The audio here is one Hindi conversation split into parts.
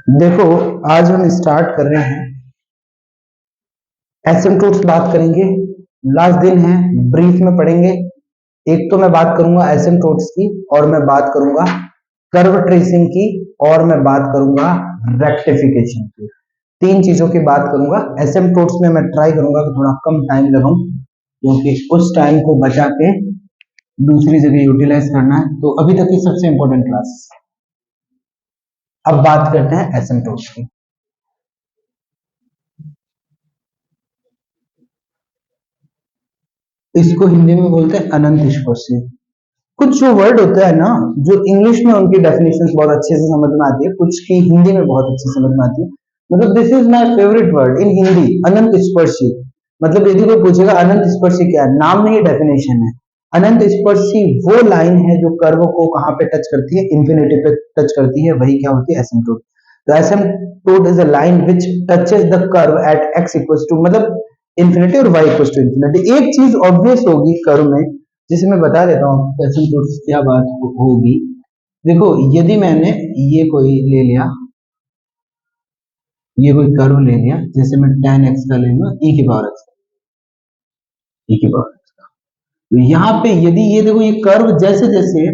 देखो, आज हम स्टार्ट कर रहे हैं एसिम्पटोट्स बात करेंगे। लास्ट दिन है, ब्रीफ में पढ़ेंगे। एक तो मैं बात करूंगा एसिम्पटोट्स की, और मैं बात करूंगा कर्व ट्रेसिंग की, और मैं बात करूंगा रेक्टिफिकेशन की। तीन चीजों की बात करूंगा। एसिम्पटोट्स में मैं ट्राई करूंगा कि थोड़ा कम टाइम लगाऊं, क्योंकि उस टाइम को बचा के दूसरी जगह यूटिलाइज करना है। तो अभी तक की सबसे इंपॉर्टेंट क्लास। अब बात करते हैं एसिम्पटोट्स की। इसको हिंदी में बोलते हैं अनंत स्पर्शी। कुछ जो वर्ड होता है ना, जो इंग्लिश में उनकी डेफिनेशन बहुत अच्छे से समझ में आती है, कुछ की हिंदी में बहुत अच्छे से समझ में आती है। मतलब this is my favourite word in Hindi, अनंत स्पर्शी। मतलब यदि कोई पूछेगा अनंत स्पर्शी क्या है, नाम नहीं डेफिनेशन है। अनंत स्पर्शी वो लाइन है जो कर्व को कहां पे टच करती है, इंफिनिटी पे टच करती है, वही क्या होती है, एसिम्पटोट। तो asymptote is a line which touches the curve at x equals to, मतलब इंफिनिटी और y इक्वल्स टू इंफिनिटी। एक चीज ऑब्वियस होगी कर्व में, जिसे मैं बता देता हूँ एसिम्पटोट्स क्या बात होगी। देखो, यदि मैंने ये कोई ले लिया, ये कोई कर्व ले लिया, जैसे मैं tan x का ले लूंगा e की पावर x, e की पावर x का। तो यहाँ पे यदि ये देखो, ये कर्व जैसे जैसे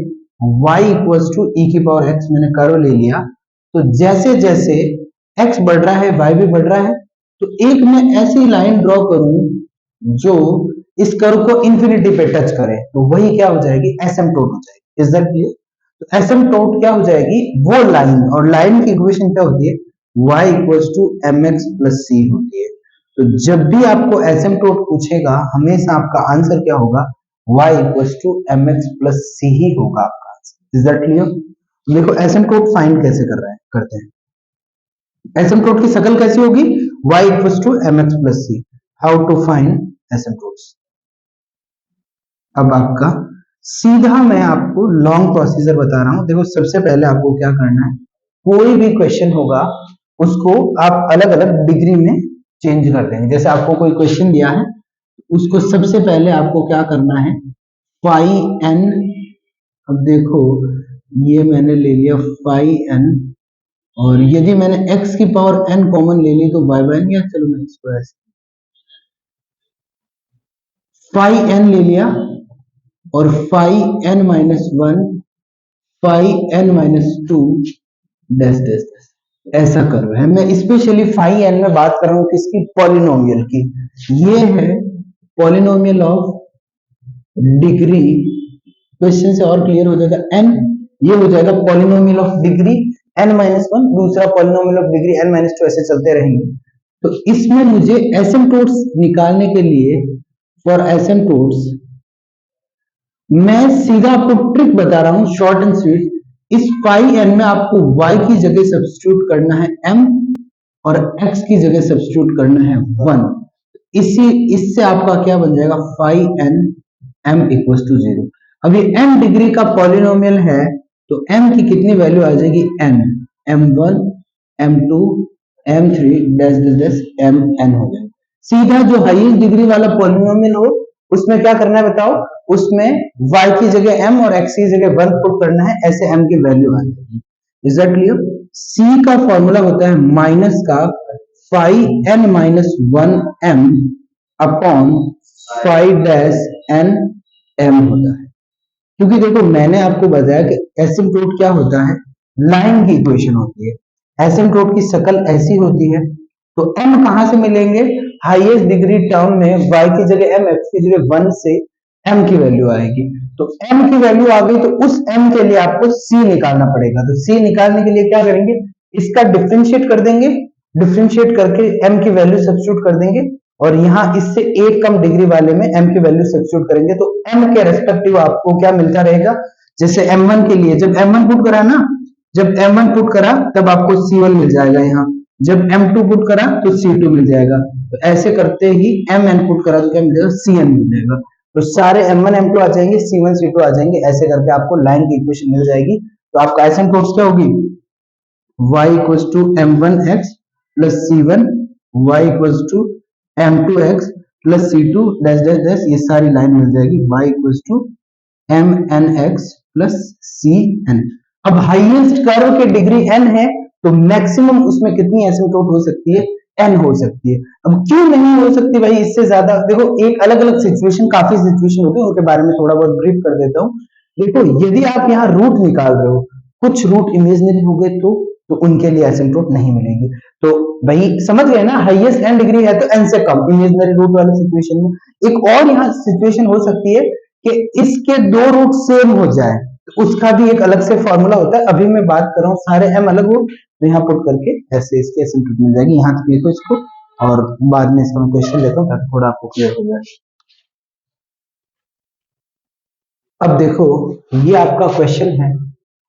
y इक्वल्स टू e की पावर x मैंने कर्व ले लिया, तो जैसे जैसे x बढ़ रहा है y भी बढ़ रहा है। तो एक मैं ऐसी लाइन ड्रॉ करूं जो इस कर्व को इंफिनिटी पे टच करे, तो वही क्या हो जाएगी, एसिम्पटोट हो जाएगी। Is that clear? तो एसिम्पटोट क्या हो जाएगी, वो लाइन, और लाइन की इक्वेशन क्या होती है, y equals to mx plus c होती है। तो जब भी आपको एसिम्पटोट पूछेगा, हमेशा आपका आंसर क्या होगा, y equals to mx plus c ही होगा आपका आंसर। Is that clear? देखो एसिम्पटोट फाइंड कैसे कर रहे हैं, करते हैं। एसिम्पटोट की शक्ल कैसी होगी, y equals to mx plus c। How to find asymptotes. अब आपका सीधा मैं आपको लॉन्ग प्रोसीजर बता रहा हूं। देखो, सबसे पहले आपको क्या करना है, कोई भी क्वेश्चन होगा उसको आप अलग अलग डिग्री में चेंज कर देंगे। जैसे आपको कोई क्वेश्चन दिया है, उसको सबसे पहले आपको क्या करना है, फाई एन। अब देखो, ये मैंने ले लिया फाई एन, और यदि मैंने x की पावर n कॉमन ले ली तो y बाय n, या चलो मैं इसको ऐसे फाई n ले लिया, और phi n minus one, phi n minus two, dash dash dash, ऐसा कर्व है। मैं स्पेशली फाई n में बात कर रहा हूं किसकी, पॉलिनोमियल की। ये है पॉलिनोमियल ऑफ डिग्री। क्वेश्चन से और क्लियर हो जाएगा। n ये हो जाएगा polynomial of degree n minus one, दूसरा polynomial of degree n minus two, ऐसे चलते रहेंगे। तो इसमें मुझे एसिम्पटोट्स निकालने के लिए, फॉर एसिम्पटोट्स मैं सीधा आपको ट्रिक बता रहा हूं, शॉर्ट एंड स्वीट। इस फाई एन में आपको y की जगह सब्स्टिट्यूट करना है m, और x की जगह सब्स्टिट्यूट करना है 1। इसी इससे आपका क्या बन जाएगा, phi N m equals to 0। अब ये m डिग्री का पॉलिनोमियल है, तो m की कितनी वैल्यू आ जाएगी, n, m1, m2, m3 dash dash dash mn हो जाएगा। सीधा जो हाईएस्ट डिग्री वाला पॉलिनोमियल हो, उसमें क्या करना है बताओ, उसमें y की जगह m और x की जगह 1 पुट करना है, ऐसे m की वैल्यू आ जाएगी। Is that clear? c का फॉर्मूला होता है माइनस का phi n minus one m upon phi dash n m होता है। क्योंकि देखो, मैंने आपको बताया कि एसिम्पटोट क्या होता है, लाइन की इक्वेशन होती है। एसिम्पटोट की शक्ल ऐसी होती है। तो m कहां से मिलेंगे, हाईएस्ट डिग्री टर्म में y की जगह m, x की जगह 1 से m की वैल्यू आएगी। तो m की वैल्यू आ गई, तो उस m के लिए आपको c निकालना पड़ेगा। तो c निकालने के लिए क्या करेंगे, इसका डिफरेंशिएट कर देंगे, डिफरेंशिएट करके m की वैल्यू सब्स्टिट्यूट कर देंगे, और यहाँ इससे एक कम डिग्री वाले में m की वैल्यू सब्स्टिट्यूट करेंगे, तो m के रेस्पेक्टिव आपको क्या मिलता रहेगा। जैसे m1 के लिए जब m1 पुट करा ना, जब m1 पुट करा तब आपको c1 मिल जाएगा, यहाँ जब m2 पुट करा तो c2 मिल जाएगा। तो ऐसे करते ही mn पुट करा तो क्या मिल जाएगा, cn मिल जाएगा। तो सारे m1 m2 आ जाएंगे, c1 c2 आ जाएंगे, ऐसे करके आपको लाइन की इक्वेशन मिल जाएगी। तो आपका एसिम्पटोट्स क्या होगी, y equals to m1x plus c1, y equals to m2x plus c2 dash dash dash, ये सारी लाइन मिल जाएगी, y equals to mnx plus cn। अब हाईएस्ट कर्व की डिग्री n है, तो मैक्सिमम उसमें कितनी एसिम्प्टोट हो सकती है, n हो सकती है। अब क्यों नहीं हो सकती भाई इससे ज्यादा, देखो एक अलग अलग सिचुएशन, काफी सिचुएशन होती है, उनके बारे में थोड़ा बहुत ब्रीफ कर देता हूँ। देखो यदि आप यहाँ रूट निकाल रहे हो, कुछ रूट इमेजिनरी हो गए तो उनके लिए एसिम्प्टोट नहीं मिलेगी। तो भाई समझ गए ना, हाईएस्ट n डिग्री है तो n से कम इमेजिनरी रूट वाले सिचुएशन में। एक और यहाँ सिचुएशन हो सकती है कि इसके दो रूट सेम हो जाए, तो उसका भी एक अलग से फॉर्मूला होता है। अभी मैं बात कर रहा हूँ सारे m अलग हो, तो यहाँ पुट करके ऐसे इसकी एसिम्प्टोट मिल जाएगी। यहाँ तक लिखो इसको, और बाद में इसका क्वेश्चन लेता हूँ ताकि थोड़ा आपको क्लियर हो जाए। अब देखो ये आपका क्वेश्चन है,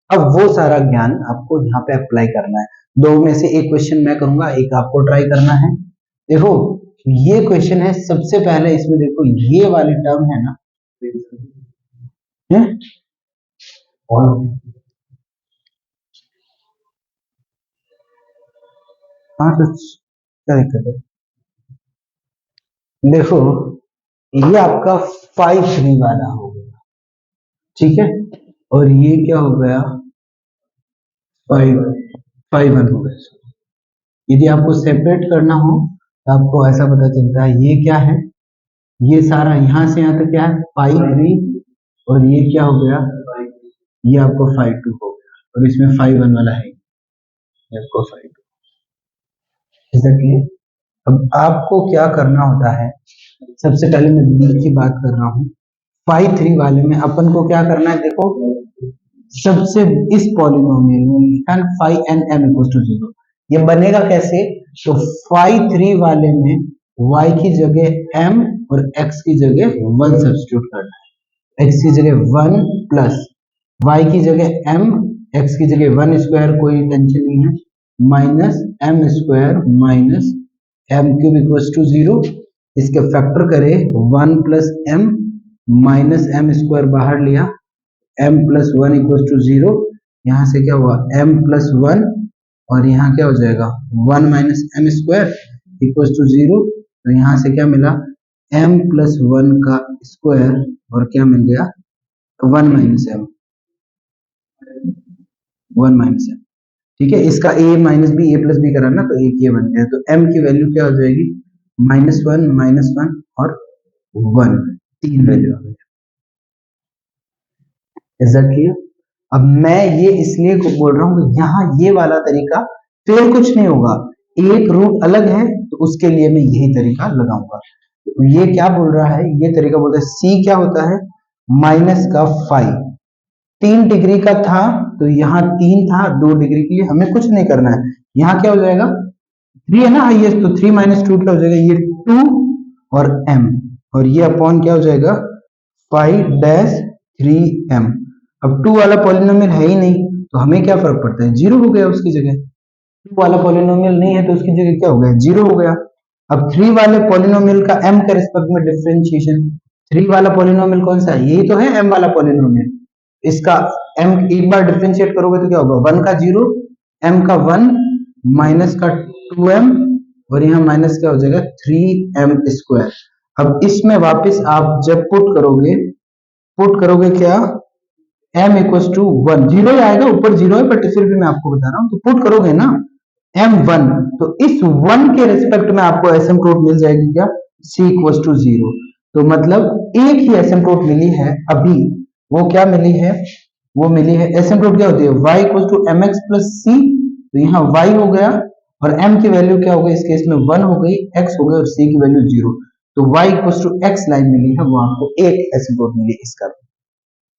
अब वो सारा ज्ञान आपको यहाँ पे अप्लाई करना है। दो में से एक क्वेश्चन मैं करूंगा, एक आपको ट्राई करना है। देखो ये क्वेश्चन है, सबसे पहले इसमें देखो ये वाली टर्म है ना, है? और हाँ तो क्या दिक्कत है, देखो ये आपका 5 3 वाला हो गया, ठीक है, और ये क्या हो गया 5 5 1 हो गया। यदि आपको सेपरेट करना हो तो आपको ऐसा पता चलता है, ये क्या है, ये सारा यहां से यहां तक क्या है 5 3, और ये क्या हो गया, ये आपको 5 2 हो गया, और इसमें 5 1 वाला है, ये आपको 5 2। ऐसा क्लियर। अब आपको क्या करना होता है, सबसे पहले मैं बी की बात कर रहा हूँ। 5 3 वाले में अपन को क्या करना है, देखो सबसे इस पॉलिनोमियल में लिखा 5n m = 0, ये बनेगा कैसे, तो 5 3 वाले में y की जगह m और x की जगह 1 सब्स्टिट्यूट करना है। x की जगह 1 प्लस y की जगह m, x की जगह 1 स्क्वायर, कोई टेंशन नहीं है, minus m square minus m cube equals to 0। इसके फैक्टर करे 1 plus m minus m square बाहर लिया, m प्लस 1 इक्वल्स टू 0। यहाँ से क्या हुआ m प्लस 1, और यहाँ क्या हो जाएगा 1 minus m square equals to 0। तो यहाँ से क्या मिला m प्लस 1 का स्क्वायर, और क्या मिल गया 1 माइनस m, 1 माइनस m, ठीक है। इसका a minus B, a plus B करा ना, तो एक ये बन गया। तो m की वैल्यू क्या हो जाएगी माइनस वन और 1, 3 वैल्यू आ गई। Is that clear. अब मैं ये इसलिए बोल रहा हूँ कि यहाँ ये वाला तरीका फिर कुछ नहीं होगा, एक रूट अलग है तो उसके लिए मैं यही तरीका लगाऊंगा। तो ये क्या बोल रहा है, ये तरीका बोलता है c क्या होता है माइनस का 5, 3 डिग्री का था तो यहाँ 3 था, 2 डिग्री के लिए हमें कुछ नहीं करना है। यहाँ क्या हो जाएगा 3 है ना हाईएस्ट, तो 3 माइनस 2 क्या हो जाएगा, ये 2 और m, और ये अपॉन क्या हो जाएगा 5 डैश 3m। अब 2 वाला पॉलिनोमियल है ही नहीं, तो हमें क्या फर्क पड़ता है, 0 हो गया उसकी जगह। 2 वाला पॉलिनोमियल नहीं है तो उसकी जगह क्या हो गया 0 हो गया। अब 3 वाले पॉलिनोमियल का m के रिस्पेक्ट में डिफरेंशिएशन, 3 वाला पॉलिनोमियल कौन सा है, यही तो है m वाला पॉलिनोमियल। इसका m एक बार डिफरेंशिएट करोगे तो क्या होगा 1 का 0, m का 1 माइनस का 2m, और यहाँ माइनस क्या हो जाएगा 3m स्क्वायर। अब इसमें वापस आप जब पुट करोगे क्या m इक्वल्स टू 1, जीरो ही आएगा, ऊपर जीरो है बट फिर भी मैं आपको बता रहा हूँ, तो पुट करोगे ना m1, तो इस 1 के रिस्पेक्ट में आपको एसिम्प्टोट मिल जाएगी क्या c इक्वल्स टू 0। तो मतलब एक ही एसिम्प्टोट मिली है अभी, वो क्या मिली है, वो मिली है एसिम्प्टोट क्या होती है y equals to mx plus c। तो यहाँ y हो गया और m की वैल्यू क्या हो गई, इस केस में 1 हो गई, x हो गया, और c की वैल्यू 0। तो y equals to x line मिली है, वो आपको एक एसिम्प्टोट मिली इसका।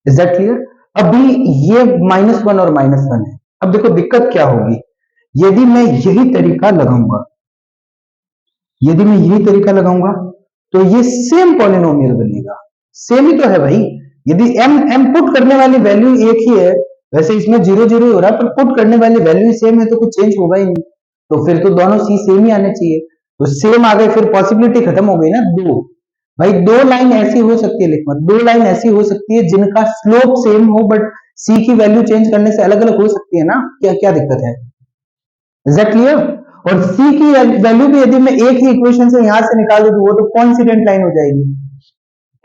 Is that clear. अभी ये -1 और -1 है। अब देखो दिक्कत क्या होगी, यदि मैं यही तरीका लगाऊंगा, यदि मैं यही तरीका लगाऊंगा तो ये सेम पॉलिनोमियल बनेगा, सेम ही तो है भाई। यदि m पुट करने वाली वैल्यू एक ही है, वैसे इसमें 0 0 हो रहा है, पर पुट करने वाली वैल्यू सेम है तो कुछ चेंज होगा ही नहीं, तो फिर तो दोनों सी सेम ही आने चाहिए। तो सेम आ गए, फिर पॉसिबिलिटी खत्म हो गई ना, दो भाई, दो लाइन ऐसी हो सकती है, लिख मत, दो लाइन ऐसी हो सकती है जिनका स्लोप सेम हो बट सी की वैल्यू चेंज करने से अलग अलग हो सकती है ना, क्या क्या दिक्कत है, इज दैट क्लियर। और सी की वैल्यू भी यदि मैं एक ही इक्वेशन से यहां से निकाल दूं तो वो तो कॉन्सिडेंट लाइन हो जाएगी।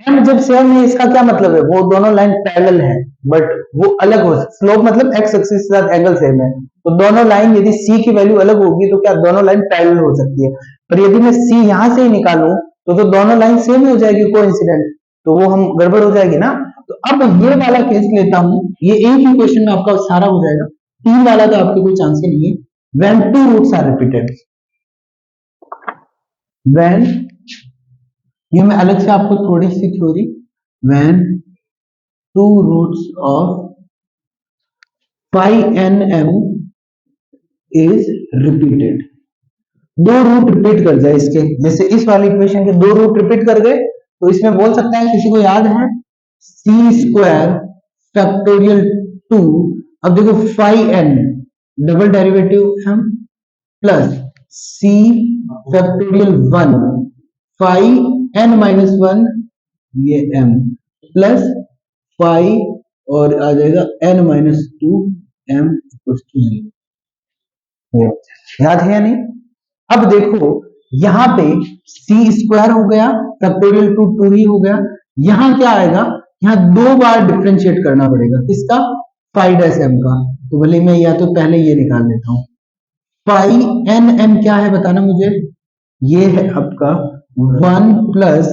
एम जब सेम है इसका क्या मतलब है, वो दोनों लाइन पैरेलल है बट वो अलग हो, स्लोप मतलब एक्स एक्सिस के साथ एंगल सेम है, तो दोनों लाइन यदि सी की वैल्यू अलग होगी तो क्या दोनों लाइन पैरेलल हो सकती है, पर यदि मैं सी यहां से ही निकालूं तो दोनों लाइन सेम हो जाएगी कोइंसिडेंट, तो वो हम गड़बड़ हो जाएगी ना। तो अब ये वाला केस लेता हूं, ये एक ही क्वेश्चन में आपका सारा हो जाएगा, तीन वाला तो आपके कोई चांस ही नहीं है। When two roots are repeated, when, ये मैं अलग से आपको थोड़ी सी theory, when two roots of five N M is repeated, दो रूट रिपीट कर जाए इसके, जैसे इस वाली इक्वेशन के दो रूट रिपीट कर गए तो इसमें बोल सकता है, किसी को याद है, सी स्क्वायर फैक्टोरियल 2, अब देखो फाइव एन डबल डेरिवेटिव हम plus C factorial 1 five N minus 1 ये m प्लस फाइव और आ जाएगा n minus 2 m equal to 0, याद है या नहीं। अब देखो यहां पे सी स्क्वायर हो गया फैक्टोरियल 2 2 ही हो गया, यहां क्या आएगा, यहां दो बार डिफरेंशिएट करना पड़ेगा किसका, फाइव डैश एम का, तो भले मैं या तो पहले ये निकाल लेता हूं, फाइव एन एम क्या है बताना मुझे, ये है आपका 1 plus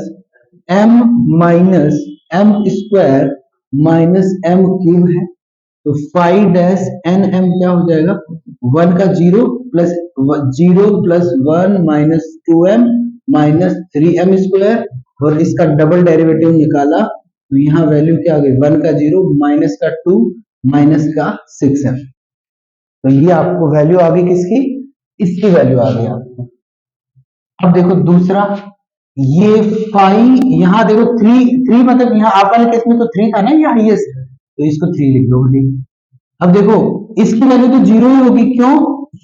M minus M square minus M cube है, तो फाइव डैश एन एम क्या हो जाएगा, 1 का 0 plus 0 plus 1 minus 2m minus 3m square, और इसका डबल डेरिवेटिव निकाला तो यहाँ वैल्यू क्या आ गई, 1 का 0 माइनस का 2 माइनस का 6m, तो ये आपको वैल्यू आ गई किसकी, इसकी वैल्यू आ गई आपको। अब देखो दूसरा, ये 5 यहाँ देखो 3 मतलब यहाँ आप वाले केस में तो 3 था ना ये हाईएस्ट, तो इसको 3 लिख लो। अब देखो इसकी वैल्यू तो 0 ही होगी, क्यों,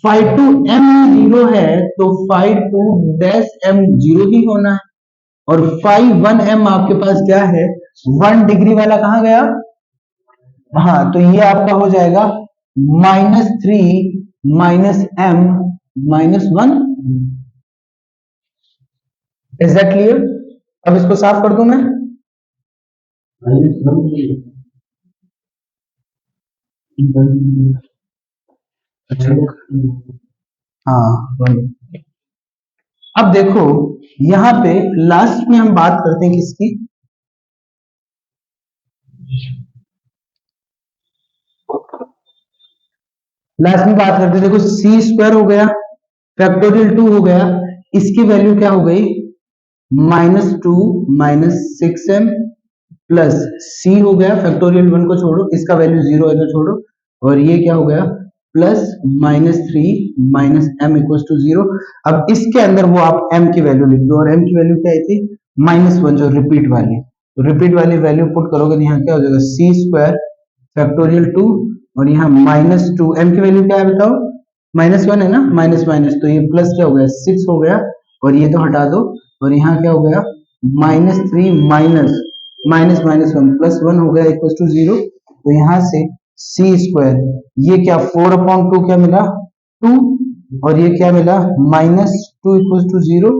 5 टू m 0 है तो 5 टू डैश m 0 ही होना है, और 5 1 m आपके पास क्या है, 1 डिग्री वाला कहां गया, हाँ तो ये आपका हो जाएगा -3 minus m minus 1, is that clear. अब इसको साफ कर दूं मैं, अच्छा हाँ, अब देखो यहां पे लास्ट में हम बात करते हैं किसकी, लास्ट में बात करते हैं, देखो सी स्क्वायर हो गया फैक्टोरियल 2 हो गया, इसकी वैल्यू क्या हो गई, -2 माइनस 6m प्लस सी हो गया फैक्टोरियल 1 को छोड़ो, इसका वैल्यू 0 है तो छोड़ो, और ये क्या हो गया plus -3 minus m equal to 0। अब इसके अंदर वो आप m की वैल्यू लिख दो, और m की वैल्यू क्या आई थी, -1 जो रिपीट वाली, तो रिपीट वाली वैल्यू पुट करोगे तो यहाँ क्या हो जाएगा, सी स्क्वायर फैक्टोरियल 2 और यहाँ -2, m की वैल्यू क्या है बताओ, -1 है ना, माइनस माइनस तो ये प्लस क्या हो गया 6 हो गया, और ये तो हटा दो, और यहाँ क्या हो गया -3 माइनस माइनस माइनस 1 प्लस 1 हो गया इक्वल टू 0, तो यहाँ से सी स्क्वायर ये क्या 4/2 क्या मिला 2, और ये क्या मिला -2 इक्वल टू 0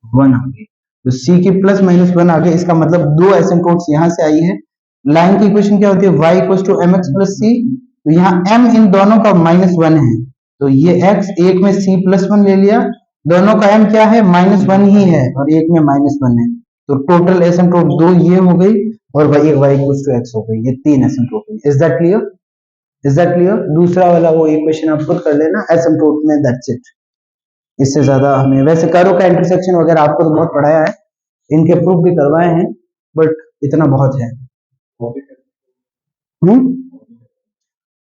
1 आ गई, तो सी की प्लस माइनस 1 आ गई, इसका मतलब दो एसिम्पोट्स यहाँ से आई है। लाइन की इक्वेशन क्या होती है, y equal to m x plus c, तो यहाँ m इन दोनों का -1 है, तो ये x एक में c प्लस 1 ले लिया, दोनों का m क्या है -1 ही है और एक में -1 है, तो टोटल एसिम्पोट दो ये हो गई और y इक्वल टू x हो गई, ये तीन एसिम्पोट हुई। Is that clear, is that clear. दूसरा वाला वो इक्वेशन आप खुद कर लेना एसिम्पोट में, दैट्स इट, इससे ज्यादा हमें, वैसे करो का इंटरसेक्शन वगैरह आपको तो बहुत पढ़ाया है, इनके प्रूफ भी करवाए हैं, बट इतना बहुत है।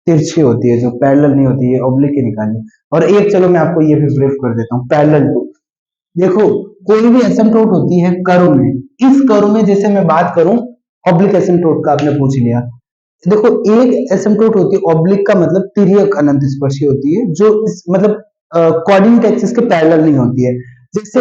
तिरछी होती है जो पैरेलल नहीं होती है, ऑब्लिक ही निकालनी। और एक चलो मैं आपको ये भी ब्रीफ कर देता हूँ, पैरेलल टू, देखो कोई भी एसिम्पटोट होती है कर्व में, इस कर्व में जैसे मैं बात करूं ऑब्लिक एसिम्पटोट का, आपने पूछ लिया, देखो एक एसिम्पटोट होती है ऑब्लिक का मतलब तिर्यक अनंत स्पर्शी होती है, जो मतलब कोऑर्डिनेट एक्सिस के पैरेलल नहीं होती है, जैसे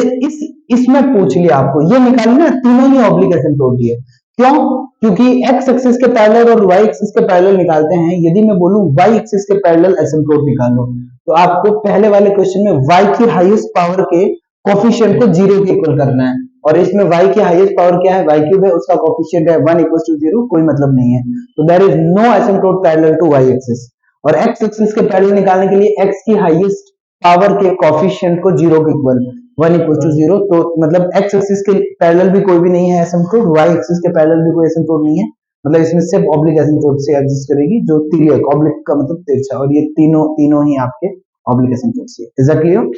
इसमें पूछ लिया आपको ये निकालना ना, तीनों ही ऑब्लिक एसिम्पटोट है, क्यों, क्योंकि x एक्सिस के पैरेलल और y एक्सिस के पैरेलल निकालते हैं, यदि मैं बोलूं y एक्सिस के पैरेलल एसिम्पटोट निकालो, तो आपको पहले वाले क्वेश्चन में y की हाईएस्ट पावर के कोफिशिएंट को 0 के इक्वल करना है, और इसमें y की हाईएस्ट पावर क्या है, y क्यूब है, उसका कोफिशिएंट है 1 इक्वल टू 0, कोई मतलब नहीं है, तो there is no asymptote parallel to y axis. और x एक्सिस के पैरेलल निकालने के लिए x की हाईएस्ट पावर के कोफिशिएंट को 0 के इक्वल 1 इक्वल टू 0, तो मतलब x एक्सिस के पैरेलल भी कोई भी नहीं है एसिम्प्टोट, y एक्सिस के पैरेलल भी कोई एसिम्प्टोट नहीं है, मतलब इसमें सिर्फ ऑब्लिक एसिम्प्टोट से एग्जिस्ट करेगी, जो तिर्यक, ऑब्लिक का मतलब तिरछा, और ये तीनों ही आपके ऑब्लिक एसिम्प्टोट से। Is that clear?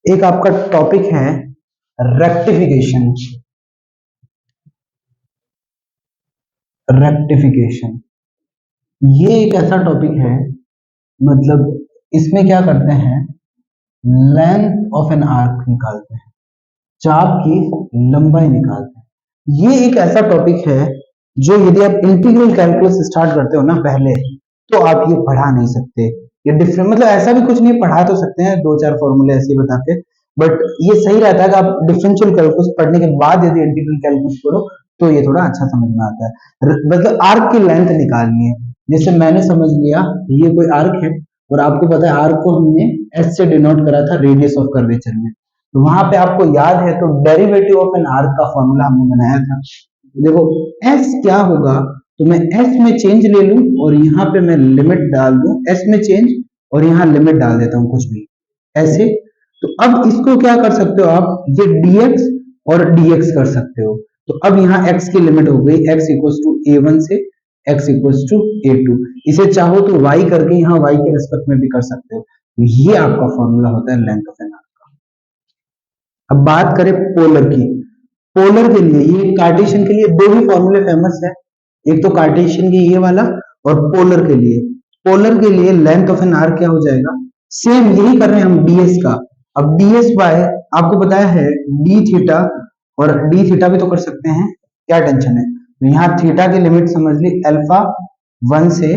एक आपका टॉपिक है रेक्टिफिकेशन। रेक्टिफिकेशन ये एक ऐसा टॉपिक है, मतलब इसमें क्या करते हैं, लेंथ ऑफ एन आर्क निकालते हैं, चाप की लंबाई निकालते हैं। ये एक ऐसा टॉपिक है जो यदि आप इंटीग्रल कैलकुलस स्टार्ट करते हो ना पहले, तो आप ये पढ़ा नहीं सकते। ये डिफरेंट, मतलब ऐसा भी कुछ नहीं, पढ़ा तो सकते हैं दो चार फॉर्मूले ऐसे बता के, बट ये सही रहता है कि आप डिफरेंशियल कैलकुलस पढ़ने के बाद यदि इंटीग्रल कैलकुलस पढ़ो तो ये थोड़ा अच्छा समझ में आता है। मतलब आर्क की लेंथ निकालनी है, जैसे मैंने समझ लिया ये कोई आर्क है, और आपको पता है आर्क को हमने एस से डिनोट करा था रेडियस ऑफ कर्वेचर में, तो वहां पे आपको याद है तो डेरिवेटिव ऑफ एन आर्क का फॉर्मूला हमने बनाया था। देखो एस क्या होगा, तो मैं एस में चेंज ले लूं और यहाँ पे मैं लिमिट डाल दूं, एस में चेंज और यहाँ लिमिट डाल देता हूं कुछ भी ऐसे। तो अब इसको क्या कर सकते हो आप, ये dx और dx कर सकते हो, तो अब यहाँ x की लिमिट हो गई x इक्वल टू a1 से x इक्वल टू a2, इसे चाहो तो y करके यहाँ y के रेस्पेक्ट में भी कर सकते हो, तो ये आपका फॉर्मूला होता है लेंथ ऑफ एन आर्क का। अब बात करें पोलर की, पोलर के लिए, ये कार्टेशियन के लिए दो ही फॉर्मूले फेमस है, एक तो कार्टेशियन की ये वाला, और पोलर के लिए लेंथ ऑफ एन आर्क क्या हो जाएगा, सेम यही कर रहे हैं हम ds का। अब ds बाय आपको बताया है d थीटा, और d थीटा भी तो कर सकते हैं, क्या टेंशन है, तो यहाँ थीटा की लिमिट समझ ली अल्फा 1 से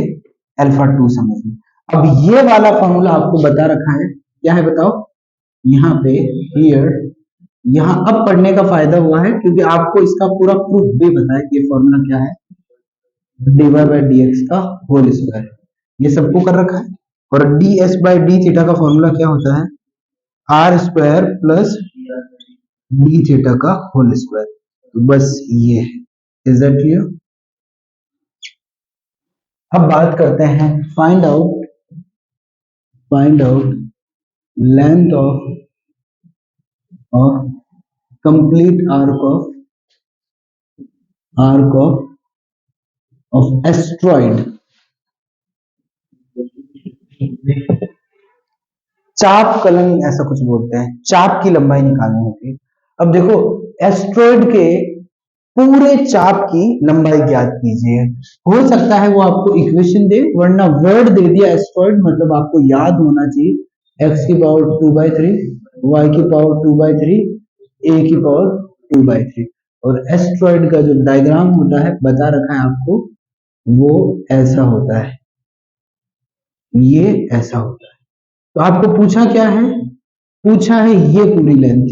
अल्फा 2 समझ ली। अब ये वाला फॉर्मूला आपको बता रखा है, क्या है बताओ, यहाँ पे हियर, यहाँ अब पढ़ने का फायदा हुआ है क्योंकि आपको इसका पूरा प्रूफ भी पता है कि ये फॉर्मूला क्या है, dy बाई dx का होल स्क्वायर, ये सबको कर रखा है। और ds बाई डी थीटा का फॉर्मूला क्या होता है, R square plus D theta का होल स्क्वायर, तो बस ये है। Is that clear? अब बात करते हैं find out length of complete arc of astroid. चाप कलन ऐसा कुछ बोलते हैं, चाप की लंबाई निकालनी होती है। अब देखो एस्ट्रॉइड के पूरे चाप की लंबाई ज्ञात कीजिए, हो सकता है वो आपको इक्वेशन दे, वरना वर्ड दे दिया एस्ट्रॉइड, मतलब आपको याद होना चाहिए x की पावर 2/3, y की पावर 2/3, a की पावर 2/3, और एस्ट्रॉइड का जो डायग्राम होता है बता रखा है आपको, वो ऐसा होता है, ये ऐसा होता है। तो आपको पूछा क्या है, पूछा है ये पूरी लेंथ,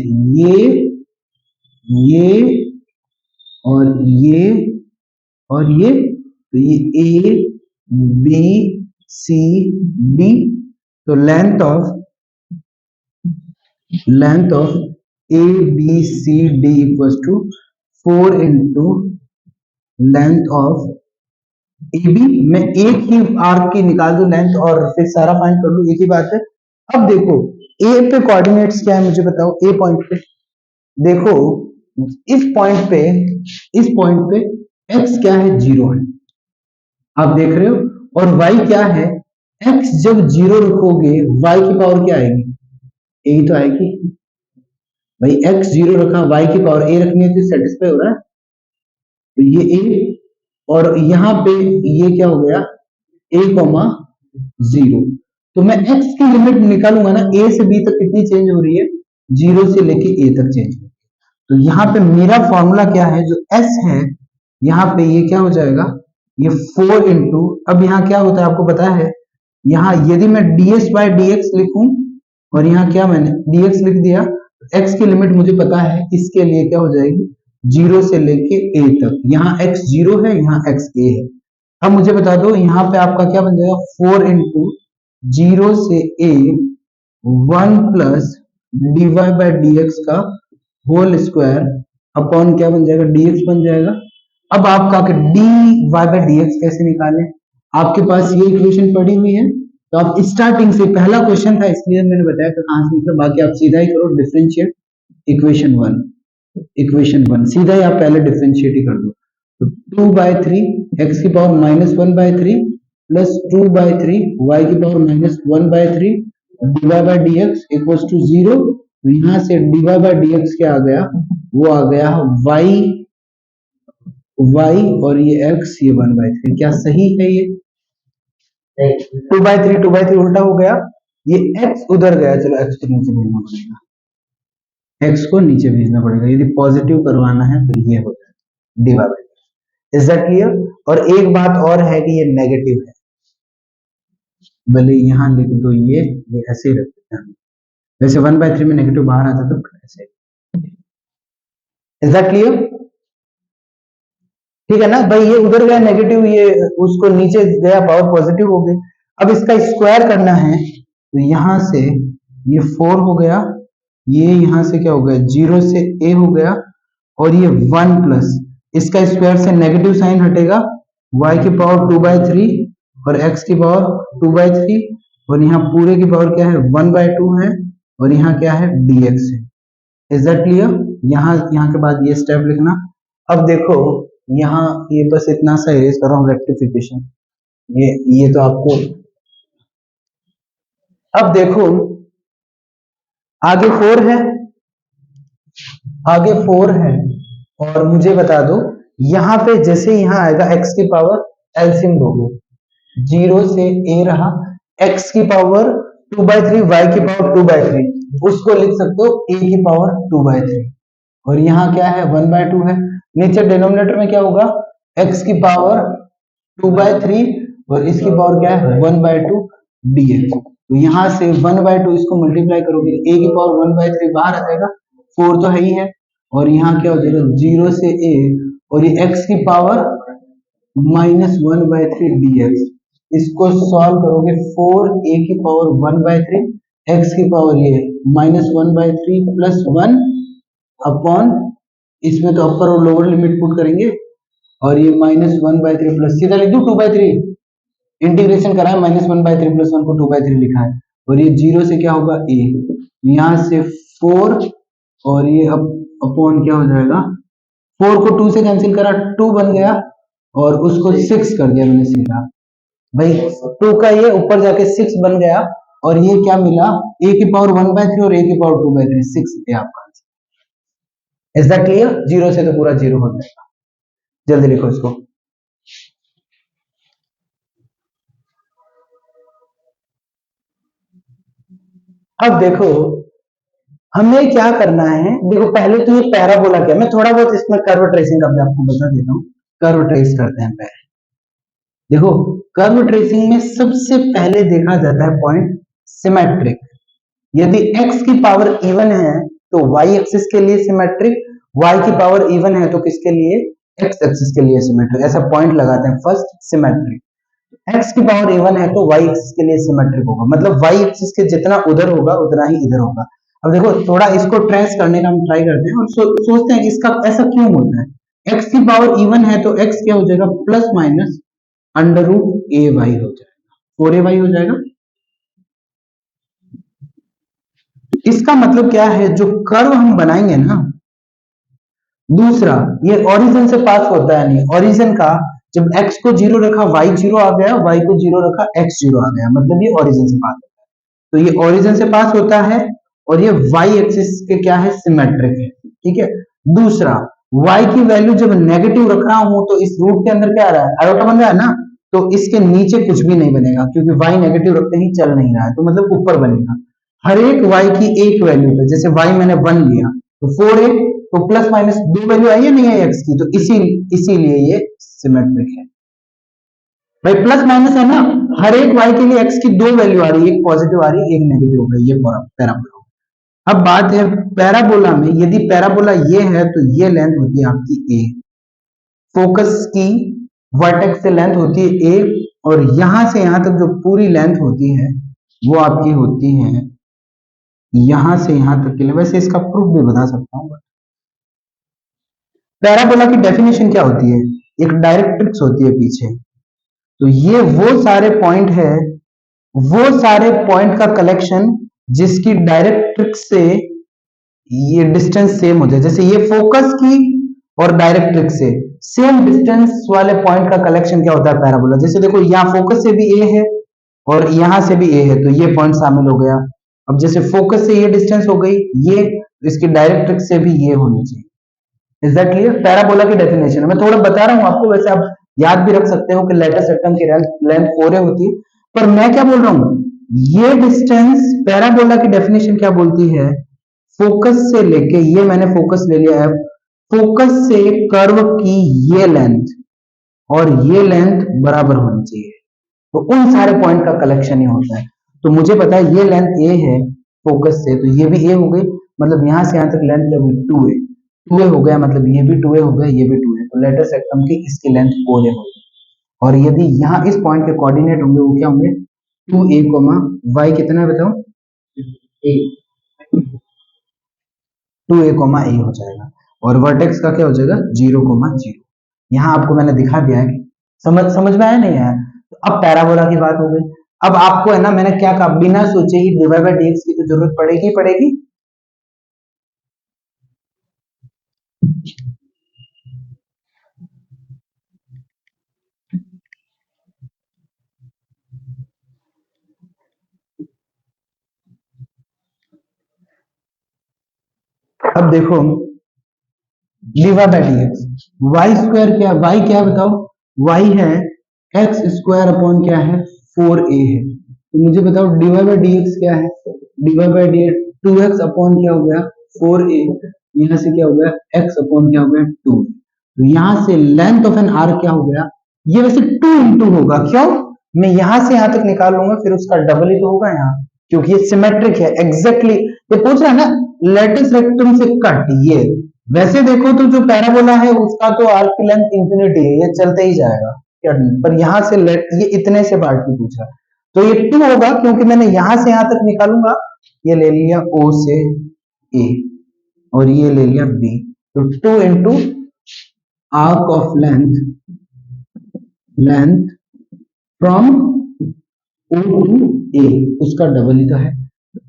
ये और ये, तो ये ए बी सी डी, तो length of A B C D equals to 4 into length of A B, मैं एक ही आर्क की निकाल दूं लेंथ और फिर सारा फाइंड कर लूं, एक ही बात है। अब देखो ए पे कोऑर्डिनेट्स क्या है मुझे बताओ, ए पॉइंट पे देखो, इस पॉइंट पे x क्या है, 0 है, आप देख रहे हो, और y क्या है, x जब 0 रखोगे y की पावर क्या आएगी, a तो आएगी भाई, x 0 रखा, y की पावर a रखनी है, तो सेटिस्फाई हो रहा है, तो ये a, और यहाँ पे ये क्या हो गया, a, 0, तो मैं x की लिमिट निकालूंगा ना, a से b तक कितनी चेंज हो रही है, 0 से लेके a तक चेंज हो रही है, तो यहाँ पे मेरा फॉर्मूला क्या है, जो s है, यहाँ पे ये क्या हो जाएगा, ये 4 इंटू, अब यहाँ क्या होता है आपको पता है, यहाँ यदि मैं ds बाय dx लिखूं, और यहाँ क्या मैंने dx लिख दिया, x की लिमिट मुझे पता है, इसके लिए क्या हो जाएगी, 0 से लेके a तक, यहाँ x 0 है, यहाँ x a है। अब मुझे बता दो यहाँ पे आपका क्या बन जाएगा, 4 इंटू 0 से a 1 plus D Y by D X का होल स्क्वायर अपॉन क्या बन जाएगा, dx बन जाएगा। अब आप कहा कि D Y by D X कैसे निकालें, आपके पास ये इक्वेशन पड़ी हुई है, तो आप स्टार्टिंग से, पहला क्वेश्चन था इसलिए मैंने बताया कि कहां से निकला, बाकी आप सीधा ही करो डिफरेंशिएट इक्वेशन वन सीधा ही आप पहले डिफरेंशिएट ही कर दो। तो 2/3 एक्स की पावर -1/3 प्लस 2/3 वाई की power -1/3 dy by D X equals to 0। तो यहां से dy बाई डी एक्स क्या आ गया, वो आ गया y और ये x, ये 1/3। क्या सही है ये? 2/3 उल्टा हो गया, ये x उधर गया, चलो x को नीचे भेजना पड़ेगा, x को नीचे भेजना पड़ेगा, यदि पॉजिटिव करवाना है तो ये हो जाएगा dy by. Is that clear? और एक बात और है कि ये नेगेटिव है, भले यहां लिख दो, ये ऐसे ही रखते हैं, वैसे 1/3 में नेगेटिव बाहर आता तो ऐसे। Is that clear? ठीक है ना भाई, ये उधर गया नेगेटिव, ये उसको नीचे गया, पावर पॉजिटिव हो गई। अब इसका स्क्वायर करना है, तो यहां से ये 4 हो गया, ये यहां से क्या हो गया, 0 से a हो गया, और ये 1 प्लस इसका स्क्वायर से नेगेटिव साइन हटेगा, y की पावर 2/3 और x की पावर 2/3, और यहाँ पूरे की पावर क्या है, 1/2 है, और यहाँ क्या है, dx है। Is that clear? यहाँ के बाद ये स्टेप लिखना। अब देखो यहाँ ये बस इतना सा इरेज कर रहा हूँ, रेक्टिफिकेशन, ये तो आपको। अब देखो आगे 4 है, आगे 4 है, और मुझे बता दो यहाँ पे जैसे यहाँ आएगा x की पावर, एलसीएम लोगे, 0 से a रहा, x की पावर 2/3 y की पावर 2/3, उसको लिख सकते हो a की पावर 2/3, और यहाँ क्या है, 1/2 है। नीचे डिनोमिनेटर में क्या होगा, x की पावर 2/3 और इसकी पावर क्या है, 1/2 dx। तो यहाँ से 1/2 इसको मल्टीप्लाई करोगे, a की पावर 1/3 बाहर आ जाएगा, 4 तो है ही है, और यहाँ क्या हो जाएगा, 0 से a, और ये x की पावर -1/3 dx। इसको सॉल्व करोगे, 4a की पावर 1/3, x की पावर ये -1/3 प्लस 1 अपॉन, इसमें तो अपर और लोअर लिमिट पुट करेंगे, और ये -1/3 प्लस, सीधा लिख दो 2/3, इंटीग्रेशन करा है, -1/3 प्लस 1 को 2/3 लिखा है, और ये 0 से क्या होगा, a, यहाँ से 4, और ये अपॉन क्या हो जाएगा, 4 को 2 से कैंसिल करा, 2 बन गया, और उसको 6 कर दिया मैंने सीधा, भाई 2 का ये ऊपर जाके 6 बन गया, और ये क्या मिला, a की पावर 1/3 और a की पावर 2/3, 6 है आपका आंसर। Is that clear? 0 से तो पूरा 0 हो जाएगा, जल्दी लिखो इसको। अब देखो हमें क्या करना है, देखो पहले तो ये पैराबोला क्या, मैं थोड़ा बहुत इसमें कर्व ट्रेसिंग का भी आपको बता देता हूँ। कर्व ट्रेस करते हैं पहले। देखो कर्व ट्रेसिंग में सबसे पहले देखा जाता है पॉइंट सिमेट्रिक। यदि x की पावर इवन है तो y एक्सिस के लिए सिमेट्रिक, y की पावर इवन है तो किसके लिए, x एक्सिस के लिए सिमेट्रिक। ऐसा पॉइंट लगाते हैं, फर्स्ट सिमेट्रिक, x की पावर इवन है तो y एक्सिस के लिए सिमेट्रिक होगा, मतलब y एक्सिस के जितना उधर होगा उतना ही इधर होगा। अब देखो थोड़ा इसको ट्रेस करने का हम ट्राई करते हैं, और सोचते हैं कि इसका ऐसा क्यों होता है। x की पावर इवन है तो x क्या हो जाएगा, प्लस माइनस अंडर रूट ए वाई हो जाएगा, 4ay हो जाएगा। इसका मतलब क्या है, जो कर्व हम बनाएंगे ना, दूसरा ये ओरिजिन से पास होता है नहीं, ओरिजिन का जब x को 0 रखा y 0 आ गया, y को 0 रखा x 0 आ गया, मतलब ये ओरिजिन से पास होता है। तो ये ओरिजिन से पास होता है, और ये y एक्सिस के क्या है, सिमेट्रिक है, ठीक है। दूसरा y की वैल्यू जब नेगेटिव रख रहा हूं तो इस रूट के अंदर क्या आ रहा है, आयोटा बन रहा है ना, तो इसके नीचे कुछ भी नहीं बनेगा, क्योंकि y नेगेटिव रखते ही चल नहीं रहा है, तो मतलब ऊपर बनेगा। हर एक y की एक वैल्यू पे, जैसे y मैंने 1 लिया तो 4a, तो प्लस माइनस 2 वैल्यू आई है नहीं है x की, तो इसीलिए ये सिमेट्रिक है। भाई प्लस माइनस है ना, हर एक y के लिए x की 2 वैल्यू आ रही है, एक पॉजिटिव आ रही है एक नेगेटिव हो गई, ये पैराबोला। अब बात है पैराबोला में, यदि पैराबोला ये है तो ये लेंथ होती है आपकी a, फोकस की वर्टेक्स से लेंथ होती है a, और यहां से यहां तक जो पूरी लेंथ होती है वो आपकी होती है यहां से यहां तक के लिए, वैसे इसका प्रूफ भी बता सकता हूँ। पैराबोला की डेफिनेशन क्या होती है, एक डायरेक्ट्रिक्स होती है पीछे, तो ये वो सारे पॉइंट है, वो सारे पॉइंट का कलेक्शन जिसकी डायरेक्ट्रिक्स से ये डिस्टेंस सेम हो जाए। जैसे ये फोकस की और डायरेक्ट्रिक्स से सेम डिस्टेंस वाले पॉइंट का कलेक्शन क्या होता है, पैराबोला। जैसे देखो यहाँ फोकस से भी ए है और यहां से भी ए है, तो ये पॉइंट शामिल हो गया। अब जैसे फोकस से ये डिस्टेंस हो गई ये, इसकी डायरेक्ट्रिक्स से भी ये होनी चाहिए। Is that clear? पैराबोला की डेफिनेशन मैं थोड़ा बता रहा हूं आपको, वैसे आप याद भी रख सकते हो कि लेटेस्ट रेक्टम की लेंथ 4a होती है, पर मैं क्या बोल रहा हूं, ये डिस्टेंस पैराबोला की डेफिनेशन क्या बोलती है, फोकस से लेके, ये मैंने फोकस ले लिया है, फोकस से कर्व की ये लेंथ और ये लेंथ बराबर होनी चाहिए, तो उन सारे पॉइंट का कलेक्शन ही होता है। तो मुझे पता है ये लेंथ ए है फोकस से, तो ये भी ए हो गई, मतलब यहां से यहां तक लेंथ क्या हुई, 2a, 2a हो गया, मतलब ये भी 2a हो गया, ये भी 2a, तो लेटेस्ट रेक्टम की इसकी लेंथ 4a होगी। और यदि यहाँ इस पॉइंट के कोऑर्डिनेट होंगे वो क्या होंगे, 2a, y कितना है बताओ, a, 2a, a हो जाएगा, और वर्टेक्स का क्या हो जाएगा, 0, 0। यहाँ आपको मैंने दिखा दिया है कि समझ में आया नहीं आया। तो अब पैराबोला की बात हो गई। अब आपको है ना, मैंने क्या कहा, बिना सोचे ही डिवाइड बाय dx की तो जरूरत पड़ेगी पड़ेगी। अब देखो divide by dx, Y square क्या, वाई क्या बताओ, वाई है एक्स स्क्वायर अपॉन क्या है, 4a है। तो मुझे बताओ डिवाइड बाय dx क्या है, divide by dx 2x upon क्या हो गया, 4a, यहां से क्या हो गया, x अपॉन क्या हो गया, 2। तो यहां से लेंथ ऑफ एन आर्क क्या हो गया, ये वैसे 2 इंटू होगा, क्यों, मैं यहां से यहां तक निकाल लूंगा, फिर उसका डबल ही तो होगा यहाँ, क्योंकि ये सिमेट्रिक है एग्जैक्टली। ये पूछ रहा है ना लेटिस रेक्टम से कट, ये वैसे देखो तो जो पैराबोला है उसका तो आर्क की लेंथ इंफिनिटी है, ये चलते ही जाएगा, पर यहां से ये इतने से पार्ट की पूछ रहा है, तो ये 2 होगा, क्योंकि मैंने यहां से यहां तक निकालूंगा, ये ले लिया O से A और ये ले लिया B, तो 2 into arc of length from O to A, उसका डबल ही तो है,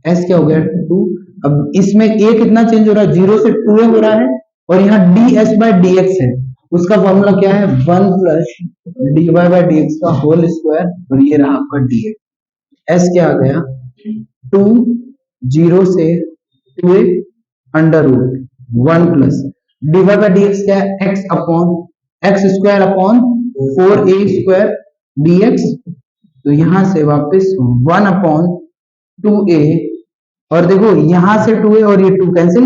S क्या हो गया, 2। अब इसमें A कितना चेंज हो रहा है, 0 से 2a हो रहा है, और यहाँ ds बाय dx है, उसका फॉर्मूला क्या है, 1 प्लस dy बाय dx का होल स्क्वायर, और ये रहा आपका dx। S क्या आ गया, 2, 0 से 2a under root 1 plus dy by dx क्या है, x upon x square upon 4a square dx, तो यहां से वापस 1 अपॉन 2a, और देखो यहां से 2a और ये 2 कैंसिल,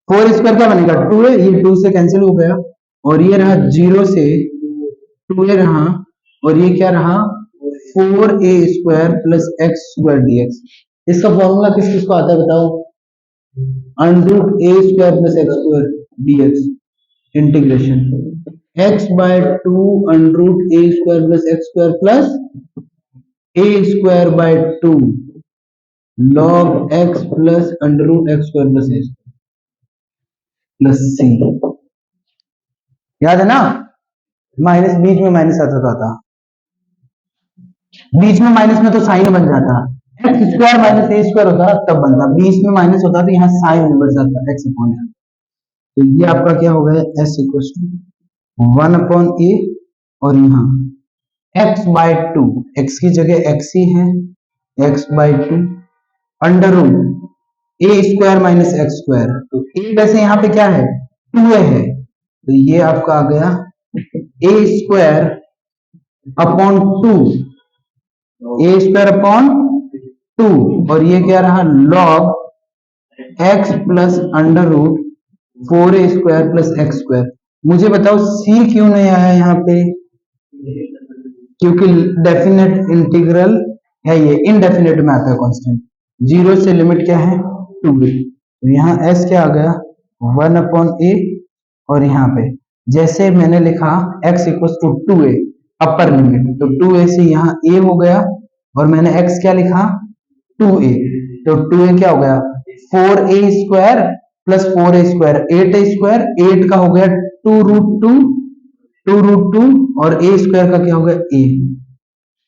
4 स्क्वायर क्या बनेगा, 2a, ये 2 से कैंसिल हो गया, और ये रहा 0 से 2a रहा, और ये क्या रहा, 4a square plus x square dx। इसका फॉर्मूला किस किस को आता है बताओ, under root a square plus x square dx, integration x by 2 under root a square plus x square plus a square by 2 log x plus under root x square plus a plus c। याद है ना, माइनस बीच में माइनस आता था, बीच में माइनस में तो साइन बन जाता, एक्स स्क्वायर माइनस ए स्क्वायर होता तब बनता, बीच में माइनस होता तो यहाँ साइन बन जाता एक्स अपॉन ए। तो ये आपका क्या हो गया, एस इक्वल टू 1 अपॉन ए, और यहाँ x बाय 2, x की जगह x ही है, x by 2 under root A square minus x square, तो ए वैसे यहाँ पे क्या है, 2a है, तो ये आपका आ गया a square upon 2, a square upon 2, और ये क्या रहा, log x plus under root 4a square plus x square. मुझे बताओ c क्यों नहीं आया यहाँ पे, क्योंकि डेफिनेट इंटीग्रल है, ये इनडेफिनेट में आता है कांस्टेंट, 0 से लिमिट क्या है 2a, तो यहाँ s क्या आ गया 1 अपॉन a, और यहाँ पे जैसे मैंने लिखा x equal to 2a upper limit, तो 2a से यहाँ a हो गया, और मैंने x क्या लिखा 2a, तो 2a क्या हो गया 4a² प्लस 4a², 8a², 8 का हो गया 2√2, 2√2 और a² का क्या हो गया a।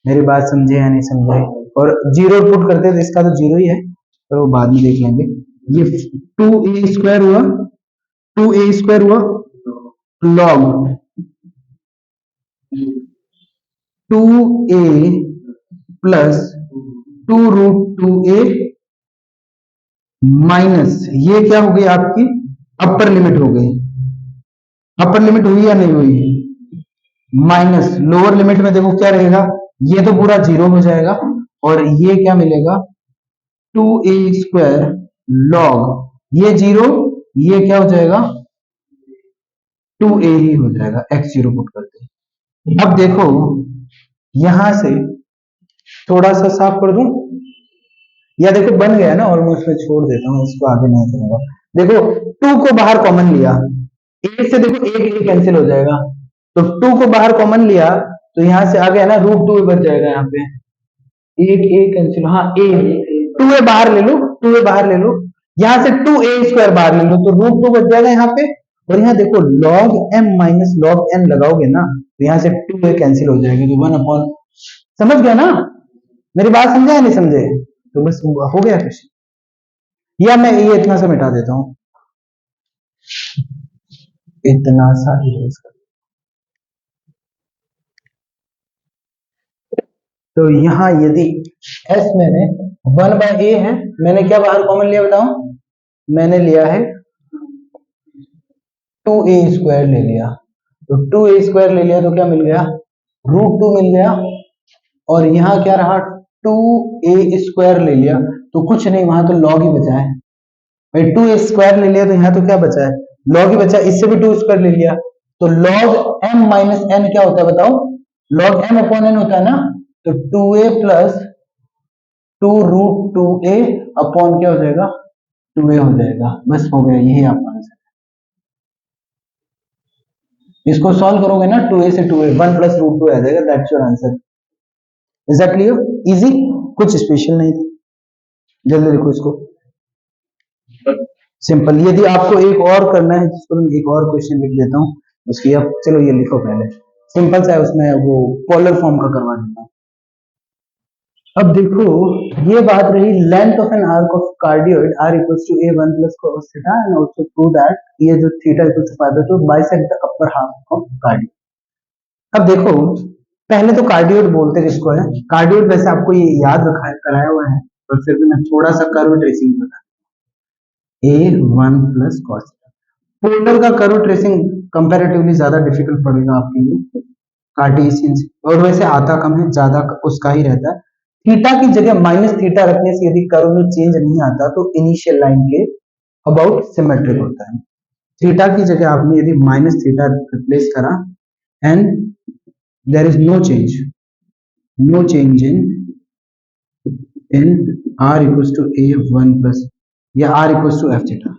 मेरी बात समझे या नहीं समझे? और जीरो पुट करते तो इसका तो जीरो ही है, पर वो बाद में देख लेंगे। ये 2a² हुआ, 2a² हुआ log 2a plus 2√2a minus ये क्या हो गई आपकी अपर लिमिट हो गई, अपर लिमिट हुई या नहीं हुई, माइनस लोअर लिमिट में देखो क्या रहेगा, ये तो पूरा जीरो हो जाएगा और ये क्या मिलेगा 2a² लॉग ये जीरो, ये क्या हो जाएगा 2a ही हो जाएगा x0 पुट करते। अब देखो यहां से थोड़ा सा साफ कर दूं, या देखो बन गया ना ऑलमोस्ट, मैं छोड़ देता हूँ इसको, आगे नहीं करूंगा। देखो 2 को बाहर कॉमन लिया, ए से देखो एक कैंसिल हो जाएगा, तो 2 को बाहर कॉमन लिया तो यहां से आ गया ना √2 बच जाएगा, यहाँ पे एक ए कैंसिल, हाँ ए 2a बाहर ले लो, 2a बाहर ले लो, यहां से 2a² बाहर ले लो तो √2 बच जाएगा यहाँ पे। और यहाँ देखो log m minus log n लगाओगे ना तो यहाँ से 2a कैंसिल हो जाएगी, तो 1/, समझ गया ना? मेरी बात समझा या नहीं समझे? तो बस हो गया क्वेश्चन। या मैं ये इतना सा मिटा देता हूं, इतना सा इरेज कर, तो यहां यदि s मैंने 1/a है, मैंने क्या बाहर कॉमन लिया बताओ, मैंने लिया है 2a² ले लिया, तो 2a² ले लिया तो क्या मिल गया √2 मिल गया, और यहाँ क्या रहा 2a² ले लिया तो कुछ नहीं, वहां तो log ही बचा है भाई, 2a² ले लिया तो यहाँ तो क्या बचा है log ही बचा, इससे भी 2² ले लिया तो log m माइनस n क्या होता है बताओ, log m अपॉन n होता है ना, तो 2a प्लस 2√2a अपॉन क्या हो जाएगा 2a हो जाएगा, बस हो गया, यही आपका आंसर। इसको सॉल्व करोगे ना 2a से 2a 1 प्लस √2 आ जाएगा, that's your answer. Is that clear? Easy, कुछ स्पेशल नहीं था। जल्दी देखो इसको, सिंपल। यदि आपको एक और करना है जिसको मैं एक और क्वेश्चन लिख देता हूँ उसकी, अब चलो ये लिखो पहले, सिंपल सा है, उसमें वो पोलर फॉर्म का करवा देता हूँ। अब देखो ये बात रही, length of an arc of cardioid r equals to a1 plus cos theta and also prove that ये जो theta equals to 5/2 bisect the upper half of cardioid. अब देखो पहले तो कार्डियोइड बोलते किसको है, कार्डियोइड वैसे आपको ये याद रखा है, कराया हुआ है, पर फिर भी मैं थोड़ा सा कर्व ट्रेसिंग बता, a1 plus cos theta. Polar का कर्व ट्रेसिंग कंपैरेटिवली ज्यादा डिफिकल्ट पड़ेगा आपके लिए कार्टेशियन से, और वैसे आता कम है, ज्यादा उसका ही रहता है। थीटा की जगह माइनस थीटा रखने से यदि कर्व में चेंज नहीं आता तो इनिशियल लाइन के अबाउट सिमेट्रिक होता है। थीटा की जगह आपने यदि माइनस थीटा रिप्लेस करा and there is no change, no change in r equals to a1 plus या r equals to f theta,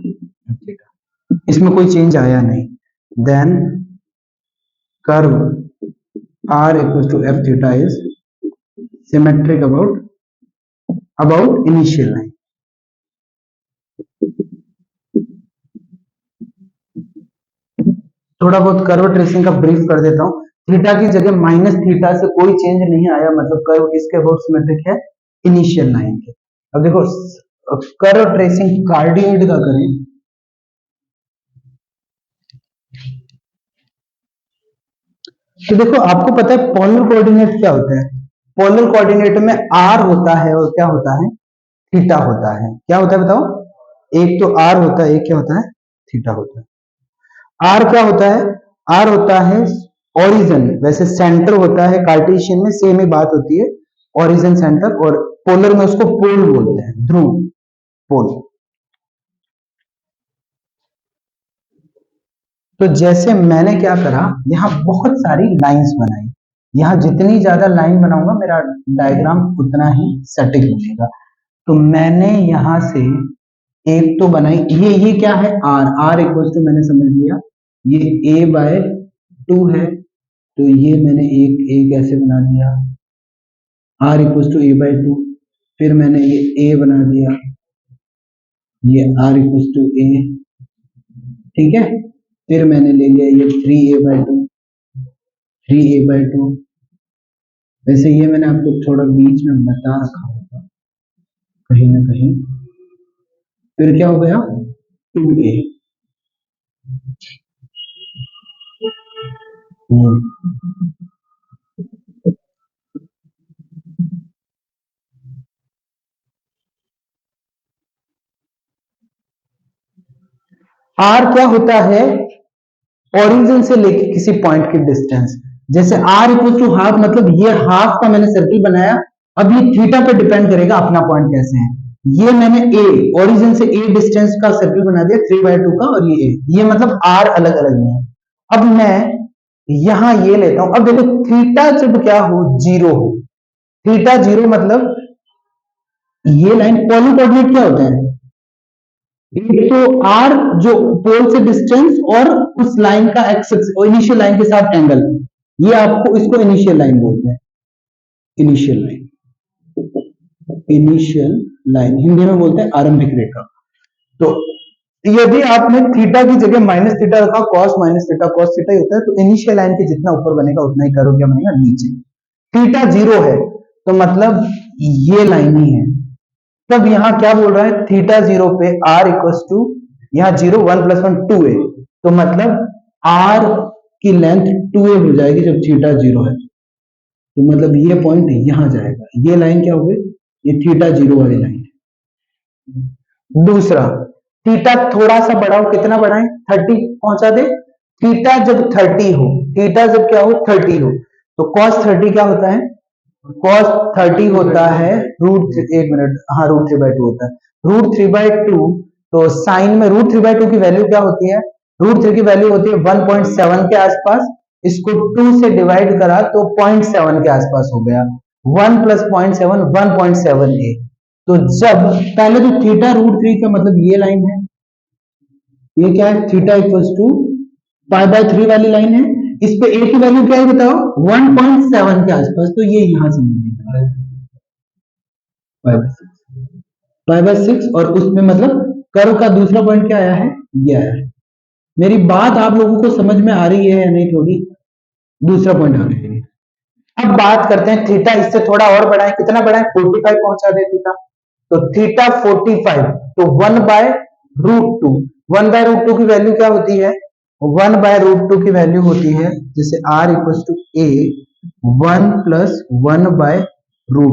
इसमें कोई चेंज आया नहीं, then curve r equals to f theta is symmetric about initial line। थोड़ा बहुत कर्व ट्रेसिंग का ब्रीफ कर देता हूँ। थीटा की जगह माइनस थीटा से कोई चेंज नहीं आया, मतलब कर्व किसके अबाउट सिमेट्रिक है, इनिशियल लाइन के। अब देखो कर्व ट्रेसिंग कार्डियोइड का करें, तो देखो आपको पता है पोलर कोऑर्डिनेट क्या होता है, पोलर कोऑर्डिनेट में r होता है और क्या होता है थीटा होता है, क्या होता है बताओ, एक तो r होता है, एक क्या होता है थीटा होता है। r क्या होता है, r होता है ओरिजिन, वैसे सेंटर होता है कार्टेशियन में, सेम ही बात होती है, ओरिजिन सेंटर, और पोलर में उसको पोल बोलते हैं, ध्रुव पोल। तो जैसे मैंने क्या करा, यहाँ बहुत सारी लाइंस बनाई, यहाँ जितनी ज्यादा लाइन बनाऊंगा मेरा डायग्राम उतना ही सटीक बनेगा। तो मैंने यहां से एक तो बनाई, ये क्या है r इक्वल टू, मैंने समझ लिया ये a/2 है, तो ये मैंने एक ऐसे बना दिया, r इक्वल टू a/2, फिर मैंने ये a बना दिया, ये r इक्वल टू a, ठीक है। फिर मैंने ले लिया ये 3a/2, 3a/2। वैसे ये मैंने आपको थोड़ा बीच में बता रखा होगा कहीं ना कहीं। फिर क्या हो गया 2a। r क्या होता है, ओरिजिन से लेके किसी पॉइंट की डिस्टेंस। जैसे r इक्वल टू हाफ, मतलब ये हाफ का मैंने सर्किल बनाया। अब ये थीटा पे डिपेंड करेगा अपना पॉइंट कैसे है। ये मैंने a, ओरिजिन से a डिस्टेंस का सर्किल बना दिया 3/2 का, और ये a, ये मतलब r अलग अलग नहीं है। अब मैं यहां ये लेता हूं। अब देखो थीटा जब क्या हो, जीरो हो, थीटा जीरो मतलब ये लाइन पोलर कोऑर्डिनेट क्या होता है, एक तो आर जो पोल से डिस्टेंस और उस लाइन का एक्सेस इनिशियल लाइन के साथ एंगल, ये आपको इसको इनिशियल लाइन बोलते हैं। Initial line, initial line Hindi में बोलते हैं आरंभिक रेखा। तो यदि आपने थीटा की जगह माइनस थीटा रखा, cos minus theta cos theta ही होता है, तो इनिशियल लाइन के जितना ऊपर बनेगा उतना ही कर्व क्या बनेगा, नीचे। थीटा जीरो है तो मतलब ये लाइन ही है। तब यहां क्या बोल रहा है, थीटा जीरो पे आर इक्वल टू, यहां जीरो 1+1 2a, तो मतलब आर की लेंथ 2a हो जाएगी जब थीटा जीरो है। तो मतलब ये पॉइंट यहां जाएगा, ये लाइन क्या हो गई, ये थीटा जीरो वाली लाइन है। दूसरा, थीटा थोड़ा सा बढ़ाओ, कितना बढ़ाएं, 30 पहुंचा दे। थीटा जब 30 हो, थीटा जब क्या हो 30 हो, तो cos 30 क्या होता है, cos 30 होता है एक मिनट, हाँ √3/2 होता है। √3/2, तो साइन में √3/2 की वैल्यू क्या होती है, √3 की वैल्यू होती है 1.7 के आसपास। इसको 2 से डिवाइड करा तो 0.7 के आसपास हो गया। 1 + 0.7 1.7a। तो जब पहले तो थीटा √3 का मतलब ये लाइन है, ये क्या है, थीटा इक्वल्स टू π/3 वाली लाइन है। इस पे a की वैल्यू क्या है बताओ, 1.7 के आसपास, तो ये यहां से मिलेगा π/6। और उसमें मतलब कर्व का दूसरा पॉइंट क्या आया है, ये आया है। मेरी बात आप लोगों को समझ में आ रही है या नहीं, थोड़ी दूसरा पॉइंट आ गया है। अब बात करते हैं थीटा, इससे थोड़ा और बढ़ाएं, कितना बढ़ाएं, 45 पहुंचा दे थीटा, तो थीटा 45, तो 1/√2, 1/√2 की वैल्यू क्या होती है, 1/√2 की वैल्यू होती है, जैसे r इक्वल टू a 1 + 1/√2,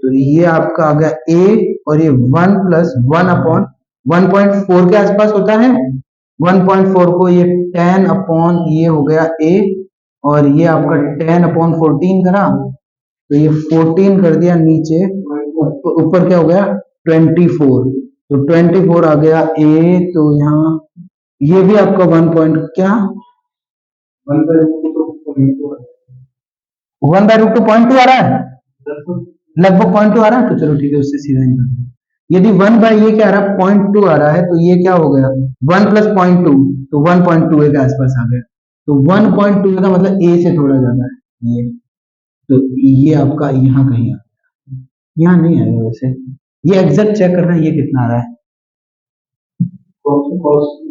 तो ये आपका आ गया a, और ये 1 + 1/1.4 के आसपास होता है। 1.4 को ये 10 अपॉन ये हो गया a, और ये आपका 10/14 करा, तो ये 14 कर दिया नीचे, ऊपर क्या हो गया 24, तो 24 आ गया a। तो यहाँ ये भी आपका 1 पॉइंट क्या 1/√2 0.2 आ रहा है, लगभग 0.2 आ रहा है, तो चलो ठीक है, उससे सीधा ही करते हैं। यदि 1 बाय ये क्या आ रहा है 0.2 आ रहा है, तो ये क्या हो गया 1 + 0.2, तो 1.2 के आसपास आ गया। तो 1.2 का मतलब a से थोड़ा ज्यादा है ये, तो ये आपका यहाँ कहीं आ, यहाँ नहीं आएगा वैसे, ये एग्जैक्ट चेक करना ये कितना आ रहा है,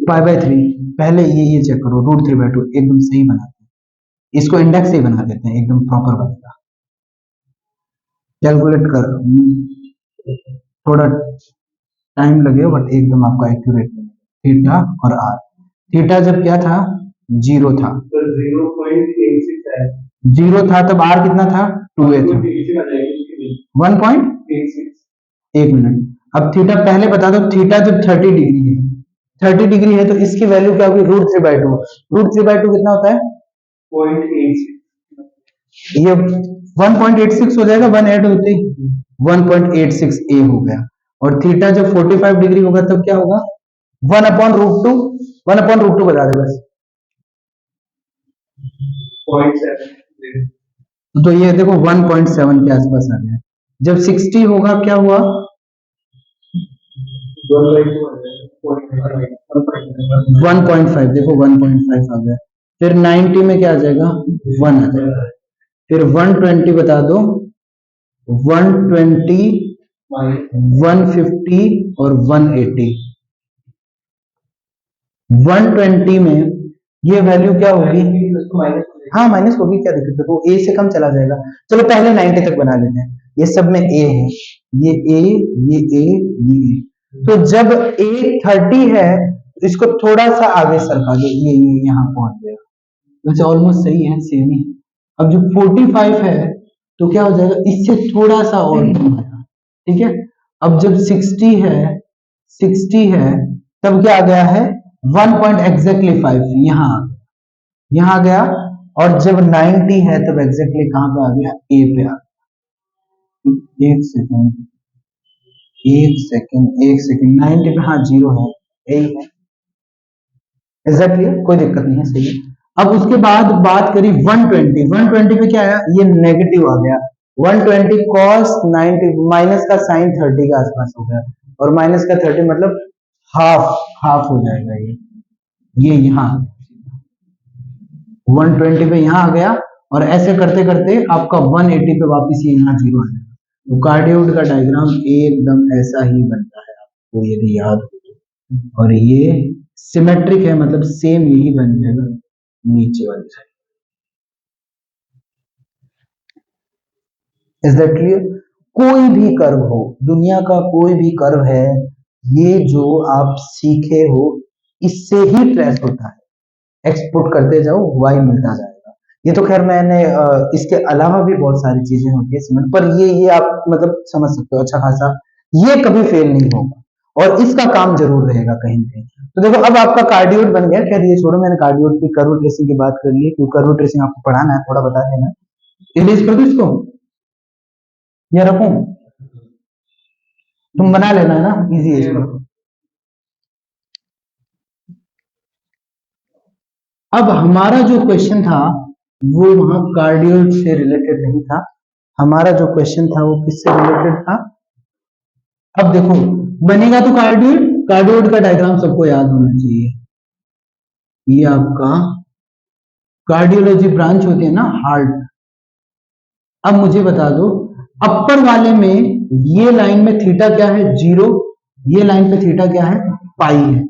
π/3। पहले ये चेक करो, √3/2 एकदम सही बनाते हैं, इसको इंडेक्स से ही बना देते हैं, एकदम प्रॉपर बनेगा। कैलकुलेट कर, थोड़ा टाइम लगेगा बट एकदम आपका एक्यूरेट बनेगा। थीटा और आर, थीटा जब क्या था, जीरो था, तो 0.86 है, जीरो था तब आर कितना था, 2a था, 1.86। एक मिनट, अब थीटा पहले बता दो, थीटा जब 30 डिग्री है, 30 डिग्री है, तो इसकी वैल्यू क्या होगी, √3/2, √3/2 कितना होता है 0.86, ये 1.86 हो जाएगा, 1 ऐड होते ही 1.86a हो गया। और थीटा जब 45 डिग्री होगा तब क्या होगा, 1/√2, 1/√2 बता दे बस, 0.7, तो ये देखो 1.7 के आसपास आ गया। जब 60 होगा क्या हुआ, 1.5, देखो 1.5 आ गया। फिर 90 में क्या आ जाएगा, 1 आ जाएगा। फिर 120 बता दो, 120, 150 और 180, 120 में ये वैल्यू क्या होगी? हाँ माइनस होगी, क्या दिक्कत है, तो ए से कम चला जाएगा। चलो पहले 90 तक बना लेते हैं, ये सब में ए है, ये ए, ये ए, ये ए। तो जब ए 30 है तो इसको थोड़ा सा आगे सरका दो, ये यहाँ पहुंच गया, वैसे ऑलमोस्ट सही है, सेम ही। अब जो 45 है तो क्या हो जाएगा, इससे थोड़ा सा और कम आएगा, ठीक है। अब जब 60 है, 60 है तब क्या आ गया है, 1 पॉइंट एग्जैक्टली 5 यहाँ आ गया। और जब 90 है तब एग्जैक्टली कहां पे आ गया, ए पे आ गया। एक सेकेंड, एक सेकेंड, एक सेकेंड, 90 पे हाँ जीरो है, यही है एग्जैक्टली, कोई दिक्कत नहीं है, सही है। अब उसके बाद बात करी 120, 120 पे क्या आया, ये नेगेटिव आ गया, 120 cos 90 माइनस का साइन 30 के आसपास हो गया, और माइनस का 30 मतलब हाफ, हाफ हो जाएगा ये यहाँ 120 पे यहाँ आ गया, और ऐसे करते करते आपका 180 पे वापस ये यहाँ जीरो आ जाएगा। तो कार्डियोइड का डायग्राम एकदम ऐसा ही बनता है, आपको यदि याद हो तो। और ये सिमेट्रिक है, मतलब सेम यही बन जाएगा नीचे वाली साइड। Is that clear? कोई भी कर्व हो, दुनिया का कोई भी कर्व है, ये जो आप सीखे हो इससे ही ट्रेस होता है, एक्सपोर्ट करते जाओ वाई मिलता जाएगा। ये तो खैर मैंने इसके अलावा भी बहुत सारी चीजें होती है इसमें, पर ये आप मतलब समझ सकते हो अच्छा खासा, ये कभी फेल नहीं होगा और इसका काम जरूर रहेगा कहीं ना कहीं। तो देखो अब आपका कार्डियोइड बन गया, खैर ये छोड़ो, मैंने कार्डियोइड की कर्व ट्रेसिंग की बात कर ली है, क्योंकि कर्व ट्रेसिंग आपको पढ़ाना है, थोड़ा बता देना। इरेज कर दो इसको या रखूं, तुम बना लेना है ना, इजी है इसमें। अब हमारा जो क्वेश्चन था वो वहां कार्डियोइड से रिलेटेड नहीं था, हमारा जो क्वेश्चन था वो किससे रिलेटेड था? अब देखो बनेगा तो कार्डियोइड, कार्डियोइड का डायग्राम सबको याद होना चाहिए, ये आपका कार्डियोलॉजी ब्रांच होती है ना, हार्ट। अब मुझे बता दो अपर वाले में ये लाइन में थीटा क्या है, जीरो, ये लाइन पे थीटा क्या है, पाई है।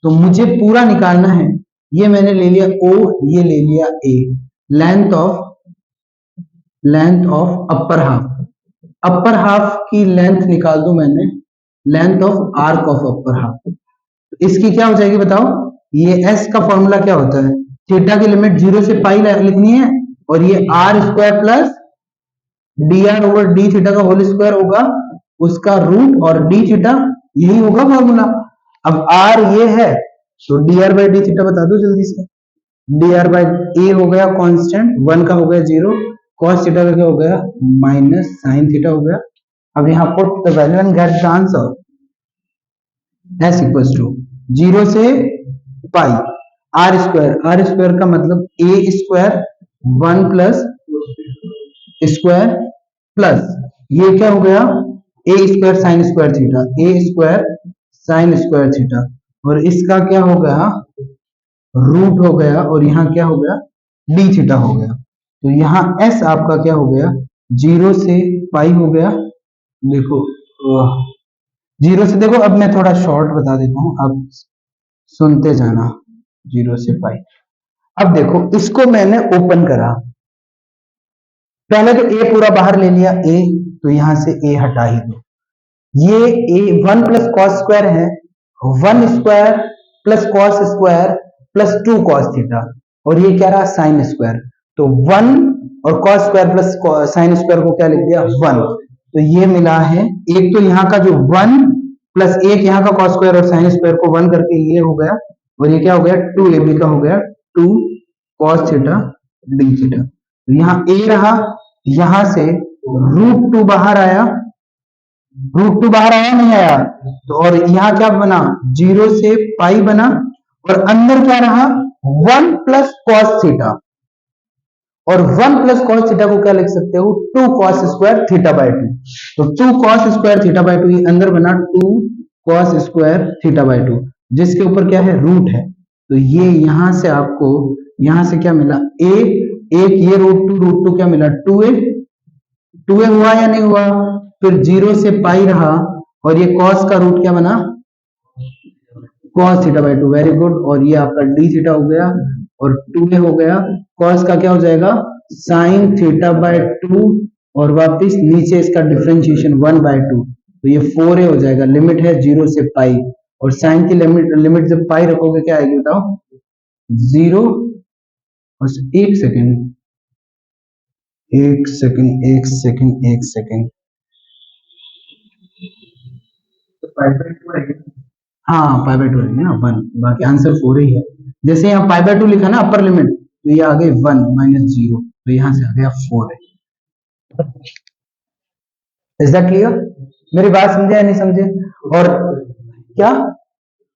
तो मुझे पूरा निकालना है, ये मैंने ले लिया ओ, ये ले लिया ए, लेंथ ऑफ अपर हाफ की लेंथ निकाल दूं मैंने, length of arc of upper half. इसकी क्या हो जाएगी बताओ, ये एस का फॉर्मूला क्या होता है, थीटा की लिमिट जीरो से पाई लिखनी है, और ये r square plus d r over d theta का होल स्क्वायर होगा, उसका रूट, और डी थीटा यही होगा फॉर्मूला। अब आर ये है तो D R by D theta बता दो जल्दी से, डी आर बाई ए हो गया कांस्टेंट, वन का हो गया जीरो, कॉस थीटा का क्या हो गया माइनस साइन थीटा हो गया। अब यहाँ put the value and get the answer, s equals to zero से पाई आर स्क्वायर का मतलब a square one plus square plus ये क्या हो गया a square sine square theta, a square sine square theta, और इसका क्या हो गया रूट हो गया, और यहाँ क्या हो गया डी थीटा हो गया। तो यहाँ एस आपका क्या हो गया, जीरो से पाई हो गया। देखो जीरो से, देखो अब मैं थोड़ा शॉर्ट बता देता हूँ, अब सुनते जाना, जीरो से पाई। अब देखो इसको मैंने ओपन करा, पहले तो ए पूरा बाहर ले लिया ए, तो यहां से ए हटा ही दो, ये ए वन प्लस कॉस स्क्वायर है, one square plus cos square plus two cos theta, और ये क्या रहा साइन स्क्वायर, तो वन और cos square plus sine square को क्या लिख दिया वन, तो ये मिला है एक, तो यहाँ का जो वन प्लस एक यहाँ का कॉस स्क्वायर और साइन स्क्वायर को वन करके ये हो गया, और ये क्या हो गया टू ए बी का हो गया two cos theta d theta. तो यहाँ ए रहा, यहां से रूट टू बाहर आया, रूट टू बाहर आया नहीं आया, तो और यहाँ क्या बना जीरो से पाई बना, और अंदर क्या रहा वन प्लस कॉस थीटा, और वन प्लस कॉस थीटा को क्या लिख सकते हो two cos square theta by two, तो two cos square theta by two अंदर बना two cos square theta by two, जिसके ऊपर क्या है रूट है। तो ये यहां से आपको यहां से क्या मिला ए, एक ये रूट टू क्या मिला टू ए हुआ या नहीं हुआ, फिर जीरो से पाई रहा, और ये कॉस का रूट क्या बना cos theta by 2, very good. और ये आपका d थीटा हो गया और 2a हो गया। cos का क्या हो जाएगा, sin थीटा बाय 2 और वापस नीचे इसका डिफरेंशिएशन 1 बाय 2, तो ये 4a हो जाएगा। लिमिट है 0 से पाई, और sin की लिमिट लिमिट जब पाई रखोगे क्या आएगी बताओ, 0। और एक सेकेंड, एक सेकेंड, एक सेकेंड, एक सेकेंड, हाँ पाई बाय 2 आएगी ना 1, बाकी आंसर 4 ही है। जैसे यहाँ पाई बाय 2 लिखा ना अपर लिमिट, तो ये आ गई 1 माइनस 0, तो यहाँ से आ गया 4 है। Is that clear? मेरी बात समझे या नहीं समझे? और क्या,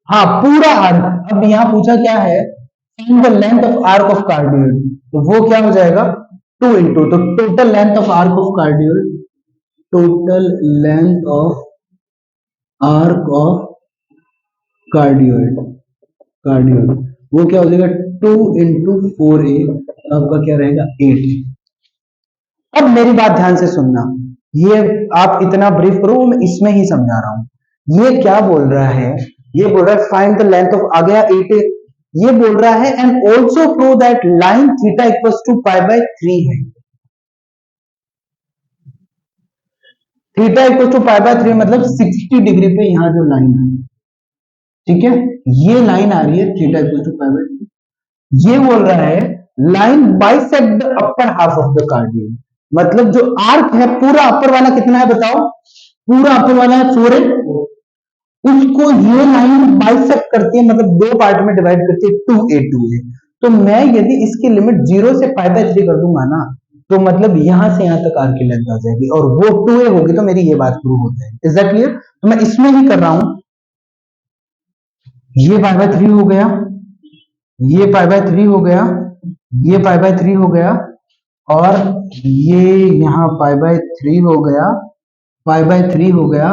हाँ पूरा आर्क। अब यहाँ पूछा क्या है, find the length of arc of cardioid, तो वो क्या हो जाएगा 2 इंटू, तो total length of arc of cardioid, total length of arc of cardioid, cardioid वो क्या हो जाएगा 2 इंटू 4a, आपका क्या रहेगा 8। अब मेरी बात ध्यान से सुनना, ये आप इतना ब्रीफ करो, मैं इसमें ही समझा रहा हूं। ये क्या बोल रहा है, ये बोल रहा है फाइंड द लेंथ ऑफ, आ गया 8। ये बोल रहा है and also prove that line theta equals to pi by 3 है। Theta equals to pi by 3 मतलब 60 डिग्री पे यहां जो लाइन है, ठीक है, ये लाइन आ रही है theta equals to pi by 3। ये बोल रहा है line bisect the upper half of the cardioid, मतलब जो आर्क है पूरा अपर वाला कितना है बताओ, पूरा अपर वाला है 4 है, उसको ये लाइन बाइसेक्ट करती है, मतलब दो पार्ट में डिवाइड करती है 2a 2a। तो मैं यदि इसकी लिमिट 0 से पाई बाय 3 कर दूंगा ना, तो मतलब यहां से यहां तक आर्क की लेंथ आ जाएगी और वो 2a होगी, तो मेरी ये बात प्रूव हो जाएगी। Is that clear? तो मैं इसमें ही कर रहा हूं, ये पाई बाय 3 हो गया, ये पाई बाय 3 हो गया, ये पाई बाय 3 हो गया, और ये यहाँ पाई बाय 3 हो गया, पाई बाय 3 हो गया,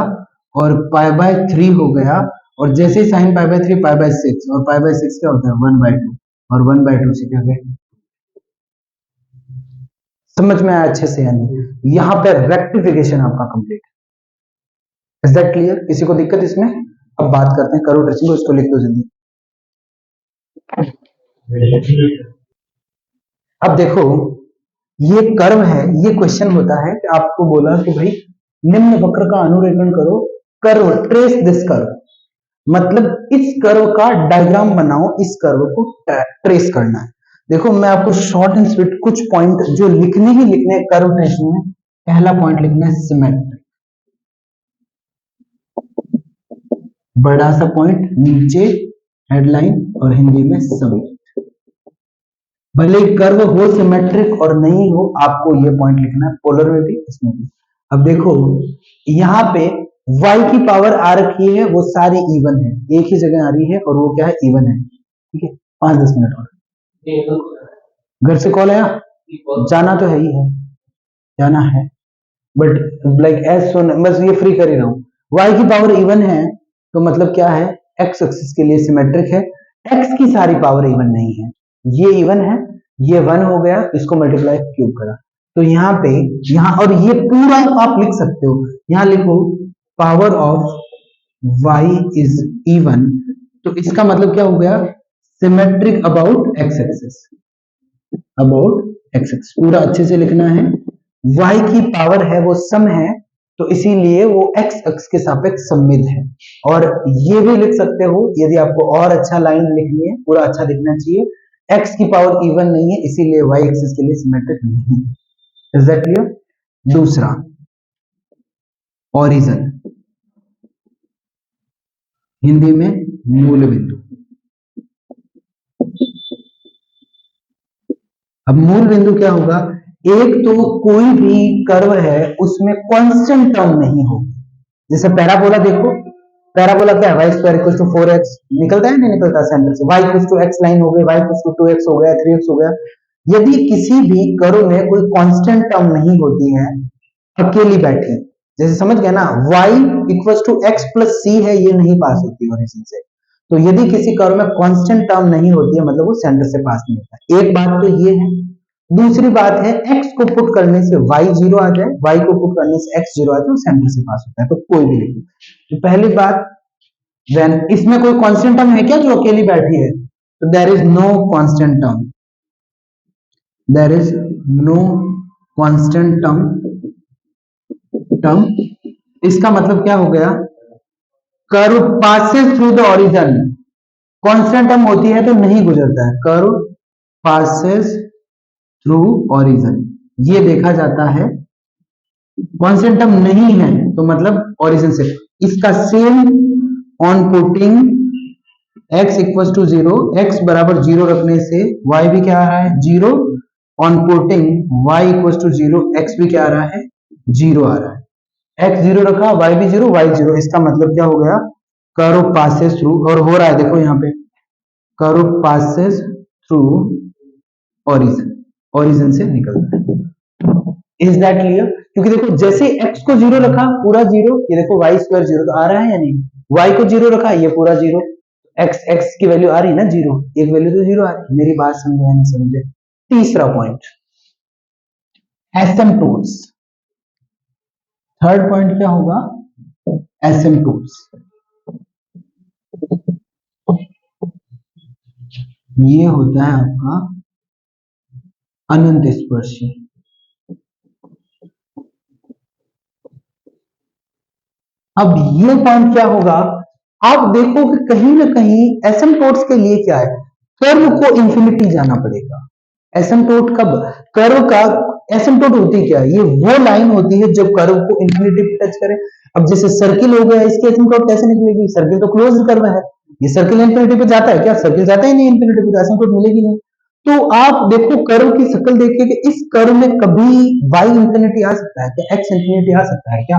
और पाई बाय 3 हो गया, और जैसे ही sine pi by 3 pi by 6, और पाई बाय 6 क्या होता है 1 बाय 2, और 1 बाय 2 से क्या गए, समझ में आया अच्छे से या नहीं? यहाँ पे रेक्टिफिकेशन आपका कंप्लीट है। Is that clear? किसी को दिक्कत इसमें? अब बात करते हैं, करो ड्रेसिंग, इसको लिख दो जल्दी। अब देखो ये कर्व है, ये क्वेश्चन होता है कि आपको बोला कि भाई निम्न वक्र का अनुरेखण करो, कर्व ट्रेस दिस कर्व, मतलब इस कर्व का डायग्राम बनाओ, इस कर्व को ट्रेस करना है। देखो मैं आपको शॉर्ट एंड स्वीट कुछ पॉइंट जो लिखने ही लिखने कर्व ट्रेसिंग में, पहला पॉइंट लिखना है सिमेट्रिक, बड़ा सा पॉइंट नीचे हेडलाइन और हिंदी में समिट। भले कर्व हो सिमेट्रिक और नहीं हो, आपको ये पॉइंट लिखना है, पोलर में भी इसमें भी। अब देखो यहाँ पे y की पावर आ रखी है, वो सारी इवन है, एक ही जगह आ रही है, और वो क्या है इवन है, ठीक है। 5-10 मिनट और घर से कॉल आया, जाना तो है ही है, जाना है, बट लाइक एज सोन बस ये फ्री कर ही रहा हूँ। y की पावर इवन है, तो मतलब क्या है, x एक्सिस के लिए सिमेट्रिक है, x की सारी पावर इवन नहीं है, ये इवन है, ये 1 हो गया, इसको मल्टीप्लाई क्यूब करा, तो यहाँ पे यहाँ, और ये पूरा आप लिख सकते हो, यहाँ लिखो power of y is even, तो इसका मतलब क्या हो गया, symmetric about x axis, about x axis पूरा अच्छे से लिखना है। y की पावर है वो सम है, तो इसीलिए वो x अक्ष के सापेक्ष सममित है। और ये भी लिख सकते हो, यदि आपको और अच्छा लाइन लिखनी है, पूरा अच्छा लिखना चाहिए, x की पावर इवन नहीं है, इसीलिए y एक्सिस के लिए सिमेट्रिक नहीं है। Is that clear? दूसरा ओरिजिन, हिंदी में मूल बिंदु। अब मूल बिंदु क्या होगा, एक तो कोई भी कर्व है उसमें कांस्टेंट टर्म नहीं होगी, जैसे पैराबोला देखो, पैराबोला क्या है, Y square equal to 4x, निकलता है नहीं निकलता सेंटर से, y equal to x line हो गई, y इक्वल टू 2x हो गया, 3x हो गया। यदि किसी भी कर्व में कोई कांस्टेंट टर्म नहीं होती है, अकेली बैठी, जैसे समझ गया ना, y equal to x plus c है, ये नहीं पास होती ओरिजिन से, तो यदि किसी कर्व में कांस्टेंट टर्म नहीं होती है, मतलब वो सेंटर से पास नहीं होता। एक बात तो ये है, दूसरी बात है x को पुट करने से y 0 आ जाए, y को पुट करने से x 0 आ जाए, वो सेंटर से पास होता है, तो कोई भी लिखो। तो पहली बात देन इसमें कोई कांस्टेंट टर्म है क्या जो अकेली बैठी है? तो there is no constant term, there is no constant term. इसका मतलब क्या हो गया? Curve passes through the origin, constant term होती है तो नहीं गुजरता है, कर्व पासेस थ्रू ओरिजिन, ये देखा जाता है। कांस्टेंट टर्म नहीं है तो मतलब ओरिजिन से। इसका same on putting x equal to 0, x बराबर 0 रखने से y भी क्या आ रहा है? 0। On putting y equal to 0, x भी क्या आ रहा है? 0 आ रहा है। x 0 रखा, y भी 0, y 0, इसका मतलब क्या हो गया? कर्व पासेस थ्रू, और हो रहा है देखो यहाँ पे, curve passes through origin, origin से निकलता है। Is that clear? क्योंकि देखो जैसे x को 0 रखा पूरा 0, ये देखो y स्क्वायर 0 तो आ रहा है या नहीं? y को 0 रखा ये पूरा 0, x की वैल्यू आ रही है ना 0, एक वैल्यू तो 0 आ रही है। मेरी बात समझे या नहीं समझे? तीसरा पॉइंट एसिम्पटोट्स। थर्ड पॉइंट क्या होगा? एसिम्पटोट्स। ये होता है आपका अनंत स्पर्शी। अब ये पॉइंट क्या होगा? आप देखो कि कहीं ना कहीं एसिम्पटोट्स के लिए क्या है? कर्व को इंफिनिटी जाना पड़ेगा। एसिम्पटोट कब? कर्व का एसिम्पटोट होती क्या? ये वो लाइन होती है जब कर्व को इंफिनिटी पे टच करे। अब जैसे सर्किल हो गया, इसकी एसिम्पटोट कैसे निकलेगी? सर्किल तो क्लोज कर्व है, ये सर्किल इंफिनिटी पे जाता है क्या? सर्किल जाता ही नहीं इंफिनिटी पे, तो एसिम्पटोट मिलेगी नहीं। तो आप देखो कर्व की शक्ल देखिए कि इस कर्व में कभी y इंफिनिटी आ सकता है क्या? x इंफिनिटी आ सकता है क्या?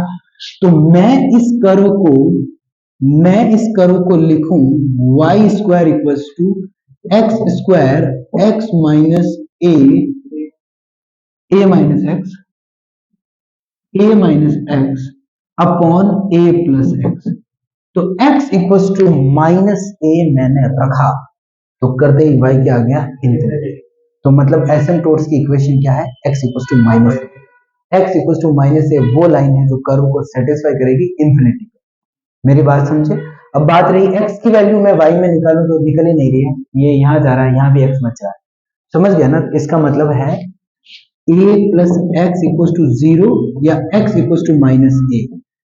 तो मैं इस कर्व को लिखूं y square equals to x square x minus a minus x upon a plus x. तो x equals to minus a मैंने रखा तो करते ही y क्या आ गया? इंफिनिटी। तो मतलब एसिम्पटोट्स की इक्वेशन क्या है? x equals to minus x equals to minus a वो लाइन है जो कर्व को सेटिस्फाई करेगी इंफिनिटी। मेरी बात समझे? अब बात रही x की वैल्यू मैं y में निकालूं तो निकल ही नहीं रही है, ये यहां जा रहा है, यहां भी x बच रहा है। समझ गया ना? इसका मतलब है a plus x equal to 0 या x equal to minus a,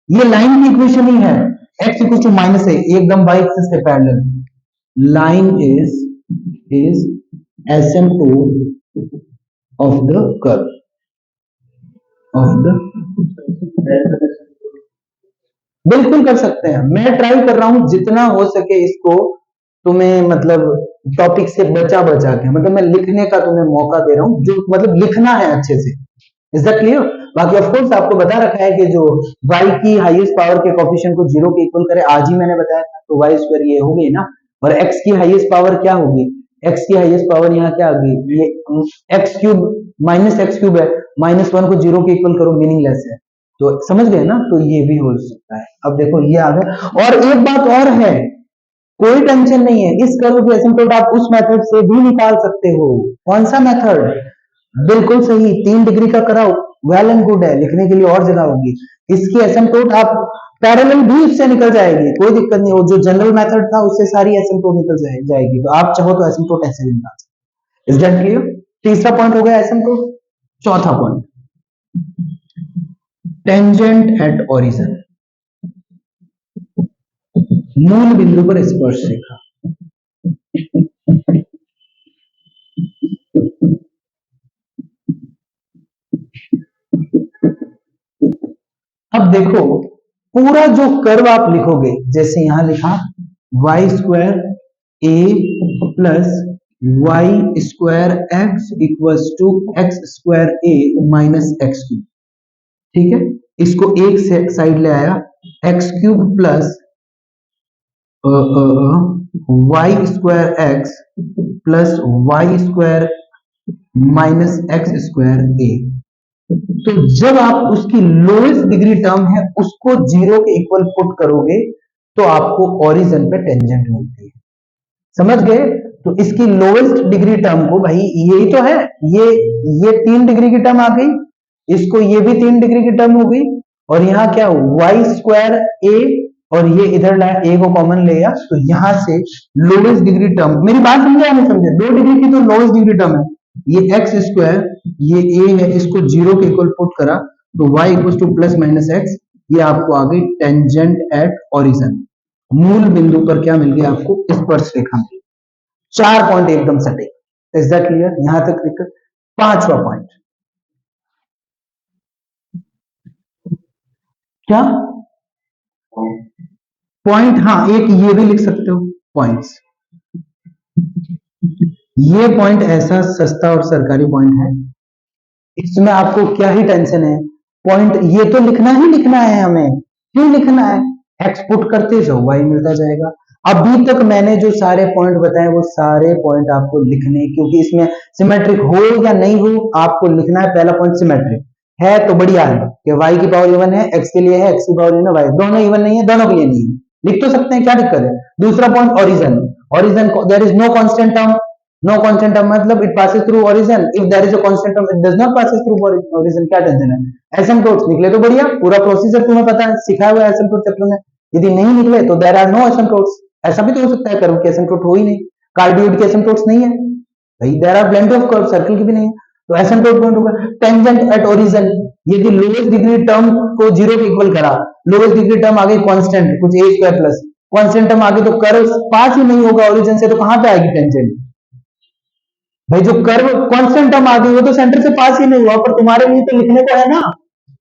ये लाइन की इक्वेशन ही है। x equal to minus a एकदम y एक्सिस के parallel. Line is asymptote of the curve of the, बिल्कुल कर सकते हैं। मैं ट्राई कर रहा हूं जितना हो सके इसको तुम्हें मतलब टॉपिक से बचा बचा के, मतलब मैं लिखने का तुम्हें मौका दे रहा हूं, जो मतलब लिखना है अच्छे से। Is that clear? बाकी ऑफ कोर्स आपको बता रखा है कि जो y की हाईएस्ट पावर के कोफिशिएंट को 0 के इक्वल करे, आज ही मैंने बताया था, तो y स्क्वायर ये हो गई ना। और x की हाईएस्ट पावर क्या होगी? x की हाईएस्ट पावर यहाँ क्या आ गई? ये x cube minus x cube है, माइनस 1 को 0 के इक्वल करो, मीनिंगलेस है। तो समझ गए ना? तो ये भी हो सकता है। अब देखो ये आ गया। और एक बात और है, कोई टेंशन नहीं है, इस कर्व की एसिम्पटोट आप उस मेथड से भी निकाल सकते हो। कौन सा मेथड? बिल्कुल सही, 3 डिग्री का कराओ, वेल एंड गुड है, लिखने के लिए और जगह होगी। इसकी एसिम्पटोट आप पैरेलल भी इससे निकल जाएगी, कोई दिक्कत नहीं हो। जो जनरल मेथड था उससे सारी एसिम्पटोट निकल जाएगी, तो आप चाहो तो एसिम्पटोट ऐसे भी निकाल सकते। Is that clear? तीसरा पॉइंट हो गया एसिम्पटोट। चौथा पॉइंट टेंजेंट एट ओरिजिन, मूल बिंदु पर स्पर्श रेखा। अब देखो पूरा जो कर्व आप लिखोगे, जैसे यहां लिखा y square a plus y square x equals to x square a minus x cube, ठीक है। इसको एक साइड ले आया, x cube plus y square x plus y square minus x square a. तो जब आप उसकी लोएस्ट डिग्री टर्म है उसको 0 के इक्वल पुट करोगे तो आपको ओरिजिन पे टेंजेंट मिलती है। समझ गए? तो इसकी लोएस्ट डिग्री टर्म को, भाई यही तो है, ये 3 डिग्री की टर्म आ गई, इसको ये भी 3 डिग्री की टर्म हो गई, और यहाँ क्या वाई स्क्वायर ए और ये इधर लाया, ए को कॉमन लिया, तो यहां से लोवेस्ट डिग्री टर्म, मेरी बात समझे या नहीं समझे, 2 डिग्री की तो लोवेस्ट डिग्री टर्म है, ये एक्स स्क्वायर, ये ए है, इसको जीरो के इक्वल पुट करा तो y equal to plus minus x, ये आपको आ गई टेंजेंट एट ओरिजिन, मूल बिंदु पर क्या मिल गया आपको, स्पर्श रेखा मिल, 4 पॉइंट एकदम सटीक। इज दैट क्लियर, यहां तक दिक्कत। पांचवा पॉइंट क्या, पॉइंट, हाँ एक ये भी लिख सकते हो पॉइंट्स, ये पॉइंट ऐसा सस्ता और सरकारी पॉइंट है, इसमें आपको क्या ही टेंशन है, पॉइंट ये तो लिखना ही लिखना है, हमें क्यों लिखना है, एक्सपोर्ट करते जाओ वाई मिलता जाएगा। अभी तक मैंने जो सारे पॉइंट बताए वो सारे पॉइंट आपको लिखने, क्योंकि इसमें सिमेट्रिक हो या नहीं हो आपको लिखना है। पहला पॉइंट सिमेट्रिक है तो बढ़िया है कि y की पावर इवन है, x के लिए है, x की पावर इवन है, y दोनों इवन नहीं है, दोनों के लिए नहीं है, लिख तो सकते हैं, क्या दिक्कत है। दूसरा point origin, origin there is no constant term, no constant term मतलब it passes through origin, if there is a constant term it does not passes through origin, क्या टेंशन है। एसिम्पटोट्स निकले तो बढ़िया, पूरा प्रोसीजर तुम्हें पता है, सिखाया हुआ है एसिम्पटोट चैप्टर में। यदि नहीं निकले तो देयर आर नो एसिम्पटोट्स, ऐसा भी तो हो सकता है कर्व के एसिम्पटोट हो ही नहीं, कार्डियोइड के एसिम्पटोट्स नहीं है भाई, there are plenty of curve, circle की भी नहीं है, तो एसिम्पटोट पॉइंट होगा टेंजेंट एट ओरिजिन। यदि लोवेस्ट डिग्री टर्म को जीरो के इक्वल करा, लोवेस्ट डिग्री टर्म आगे कांस्टेंट कुछ a square plus constant term आगे, तो कर्व पास ही नहीं होगा ओरिजिन से, तो कहां पे आएगी टेंजेंट भाई, जो कर्व कांस्टेंट टर्म आ गई वो तो सेंटर से पास ही नहीं हुआ, पर तुम्हारे लिए तो लिखने को है ना,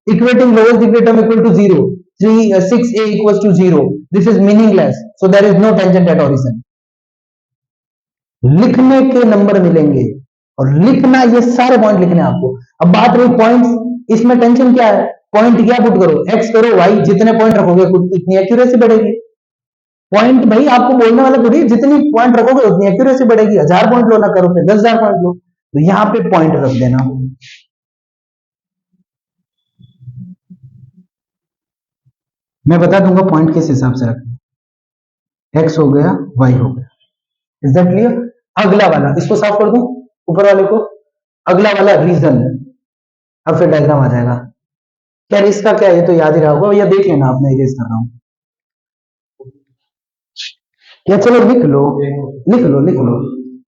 equating lowest degree term equal to zero, 6a equals to 0, this is meaningless, so there is no tangent at origin। लिखने के नंबर मिलेंगे, और लिखना, ये सारे पॉइंट लिखने हैं आपको। अब बात रही पॉइंट्स, इसमें टेंशन क्या है, पॉइंट क्या पुट करो, एक्स करो वाई, जितने पॉइंट रखोगे उतनी एक्यूरेसी बढ़ेगी। पॉइंट भाई आपको बोलने वाला थोड़ी, जितनी पॉइंट रखोगे उतनी एक्यूरेसी बढ़ेगी, 1000 पॉइंट लो ना करो, फिर 10,000 पॉइंट लो, तो यहां पे पॉइंट रख देना। मैं बता दूंगा पॉइंट किस हिसाब से रखना, एक्स हो गया, वाई हो गया। Is that clear. अगला वाला इसको साफ कर दूं, ऊपर वाले को, अगला वाला रीजन, अब फिर डायग्राम आ जाएगा। क्या इसका क्या, ये तो याद ही रहा होगा, या देख लेना आप, मैं इरेज कर रहा हूं, या चलो लिख लो, लिख लो लिख लो,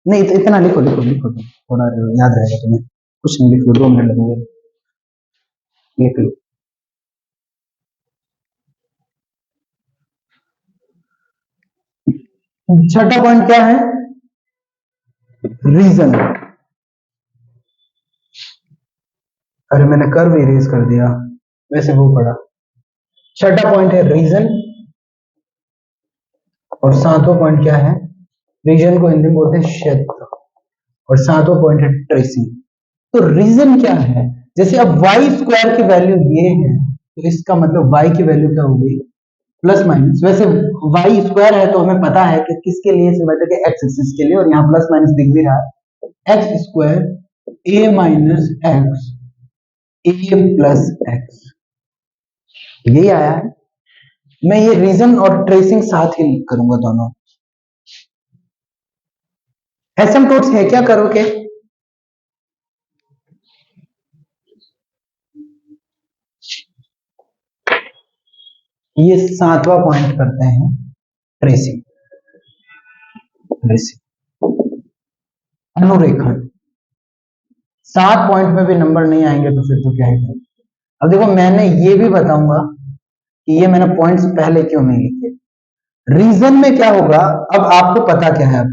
नहीं इतना लिखो लिखो लिखो, थोड़ा याद रहेगा तुम्हें, कुछ नहीं, लिख लो, 2 मिनट लगेंगे, लिख लो। छठा पॉइंट क्या है, रीजन। अरे मैंने कर्व इरेज कर दिया, वैसे वो पड़ा। छठा पॉइंट है रीजन, और सातवां पॉइंट क्या है, रीजन को हिंदी में बोलते हैं क्षेत्र, और सातवां पॉइंट है ट्रेसिंग। तो रीजन क्या है, जैसे अब वाई स्क्वायर की वैल्यू ये है, तो इसका मतलब वाई की वैल्यू क्या होगी, प्लस माइनस, वैसे वाई स्क्वायर है तो हमें पता है कि किसके लिए सिमेट्रिक है, एक्स एक्सिस के लिए, और यहाँ प्लस माइनस दिख भी रहा है, x square a minus x A plus x, यही आया है। मैं ये रीजन और ट्रेसिंग साथ ही करूंगा दोनों। एसिम्पटोट्स है क्या करोगे, ये सातवां पॉइंट करते हैं ट्रेसिंग, ट्रेसिंग अनुरेखण। 7 पॉइंट में भी नंबर नहीं आएंगे तो फिर तो क्या ही करें। अब देखो मैंने ये भी बताऊंगा कि ये मैंने पॉइंट्स पहले क्यों नहीं लिखे। रीजन में क्या होगा, अब आपको पता क्या है,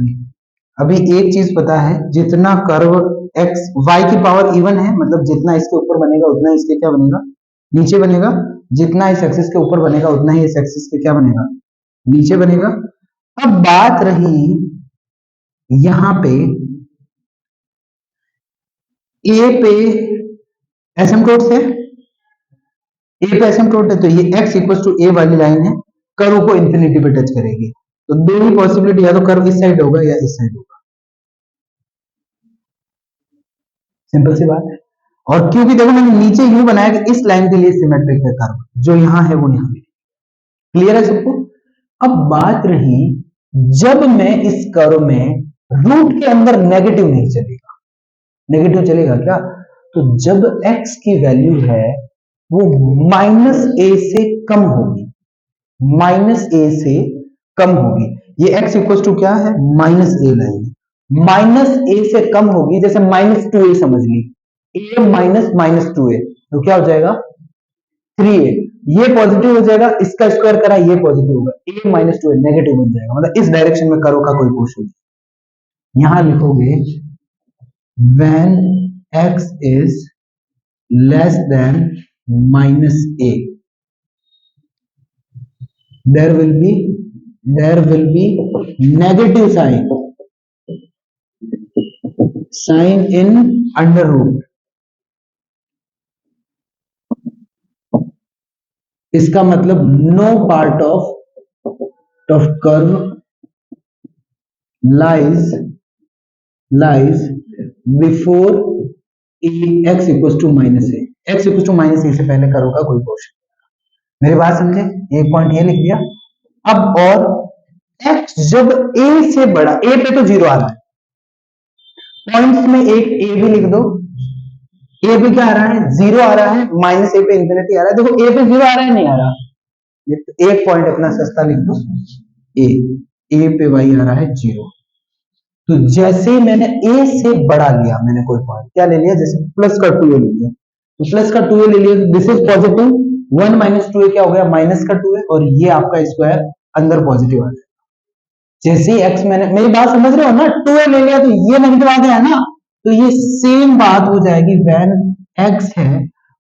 अभी एक चीज पता है, जितना कर्व एक्स वाई की पावर इवन है, मतलब जितना इसके ऊपर बनेगा उतना इसके क्या बनेगा, नीचे बनेगा, जितना इस एक्सिस के ऊपर बनेगा उतना ही इस एक्सिस के क्या बनेगा, नीचे बनेगा। अब बात रही यहां पे ए पे एसिम्पटोट है, ए पे एसिम्पटोट है, तो ये x इक्वल टू ए वाली लाइन है, कर्व को इंफिनिटी पे टच करेगी, तो दो ही पॉसिबिलिटी, या तो कर्व इस साइड होगा या इस साइड होगा, सिंपल सी बात है। और क्योंकि देखो मैंने नीचे यूं बनाया कि इस लाइन के लिए सिमेट्रिक है कर्व, जो यहां है वो यहां है, क्लियर है सबको। अब बात रही, जब मैं इस कर्व में रूट के अंदर नेगेटिव नहीं चलेगा, नेगेटिव चलेगा क्या, तो जब x की वैल्यू है वो -a से कम होगी, माइनस ए से कम होगी। ये x इक्वल टू क्या है, माइनस ए लाइन, माइनस ए से कम होगी, जैसे माइनस टू ए समझ ली, ए माइनस माइनस टू ए, तो क्या हो जाएगा 3a, ये पॉजिटिव हो जाएगा, इसका स्क्वायर करा ये पॉजिटिव होगा, a minus two A negative बन जाएगा, मतलब इस डायरेक्शन में करो का कोई क्वेश्चन। यहां लिखोगे when x is less than minus a, there will be negative sign in under root। इसका मतलब no part of curve lies before x equals to minus a, x equals to minus a से पहले करो का कोई क्वेश्चन। मेरी बात समझे, एक पॉइंट ये लिख दिया। अब और x जब a से बड़ा, a पे तो जीरो आ रहा है, पॉइंट्स में एक a भी लिख दो, a पे क्या आ रहा है, जीरो आ रहा है, माइनस a पे इंफिनिटी आ रहा है। देखो a पे जीरो आ रहा है, नहीं आ रहा, तो एक पॉइंट अपना सस्ता लिख दो, a पे y आ रहा है जीरो। तो जैसे मैंने a से बड़ा लिया, मैंने कोई पॉइंट क्या ले लिया, जैसे प्लस का 2a ले लिया, तो प्लस का 2a ले लिया, this is positive, 1 minus 2a क्या हो गया, माइनस का 2a, और ये आपका स्क्वायर अंदर पॉजिटिव आ जाएगा। जैसे x मैंने, मेरी बात समझ रहे हो ना, 2a ले लिया तो ये नेगेटिव आ गया ना, तो ये सेम बात हो जाएगी व्हेन x है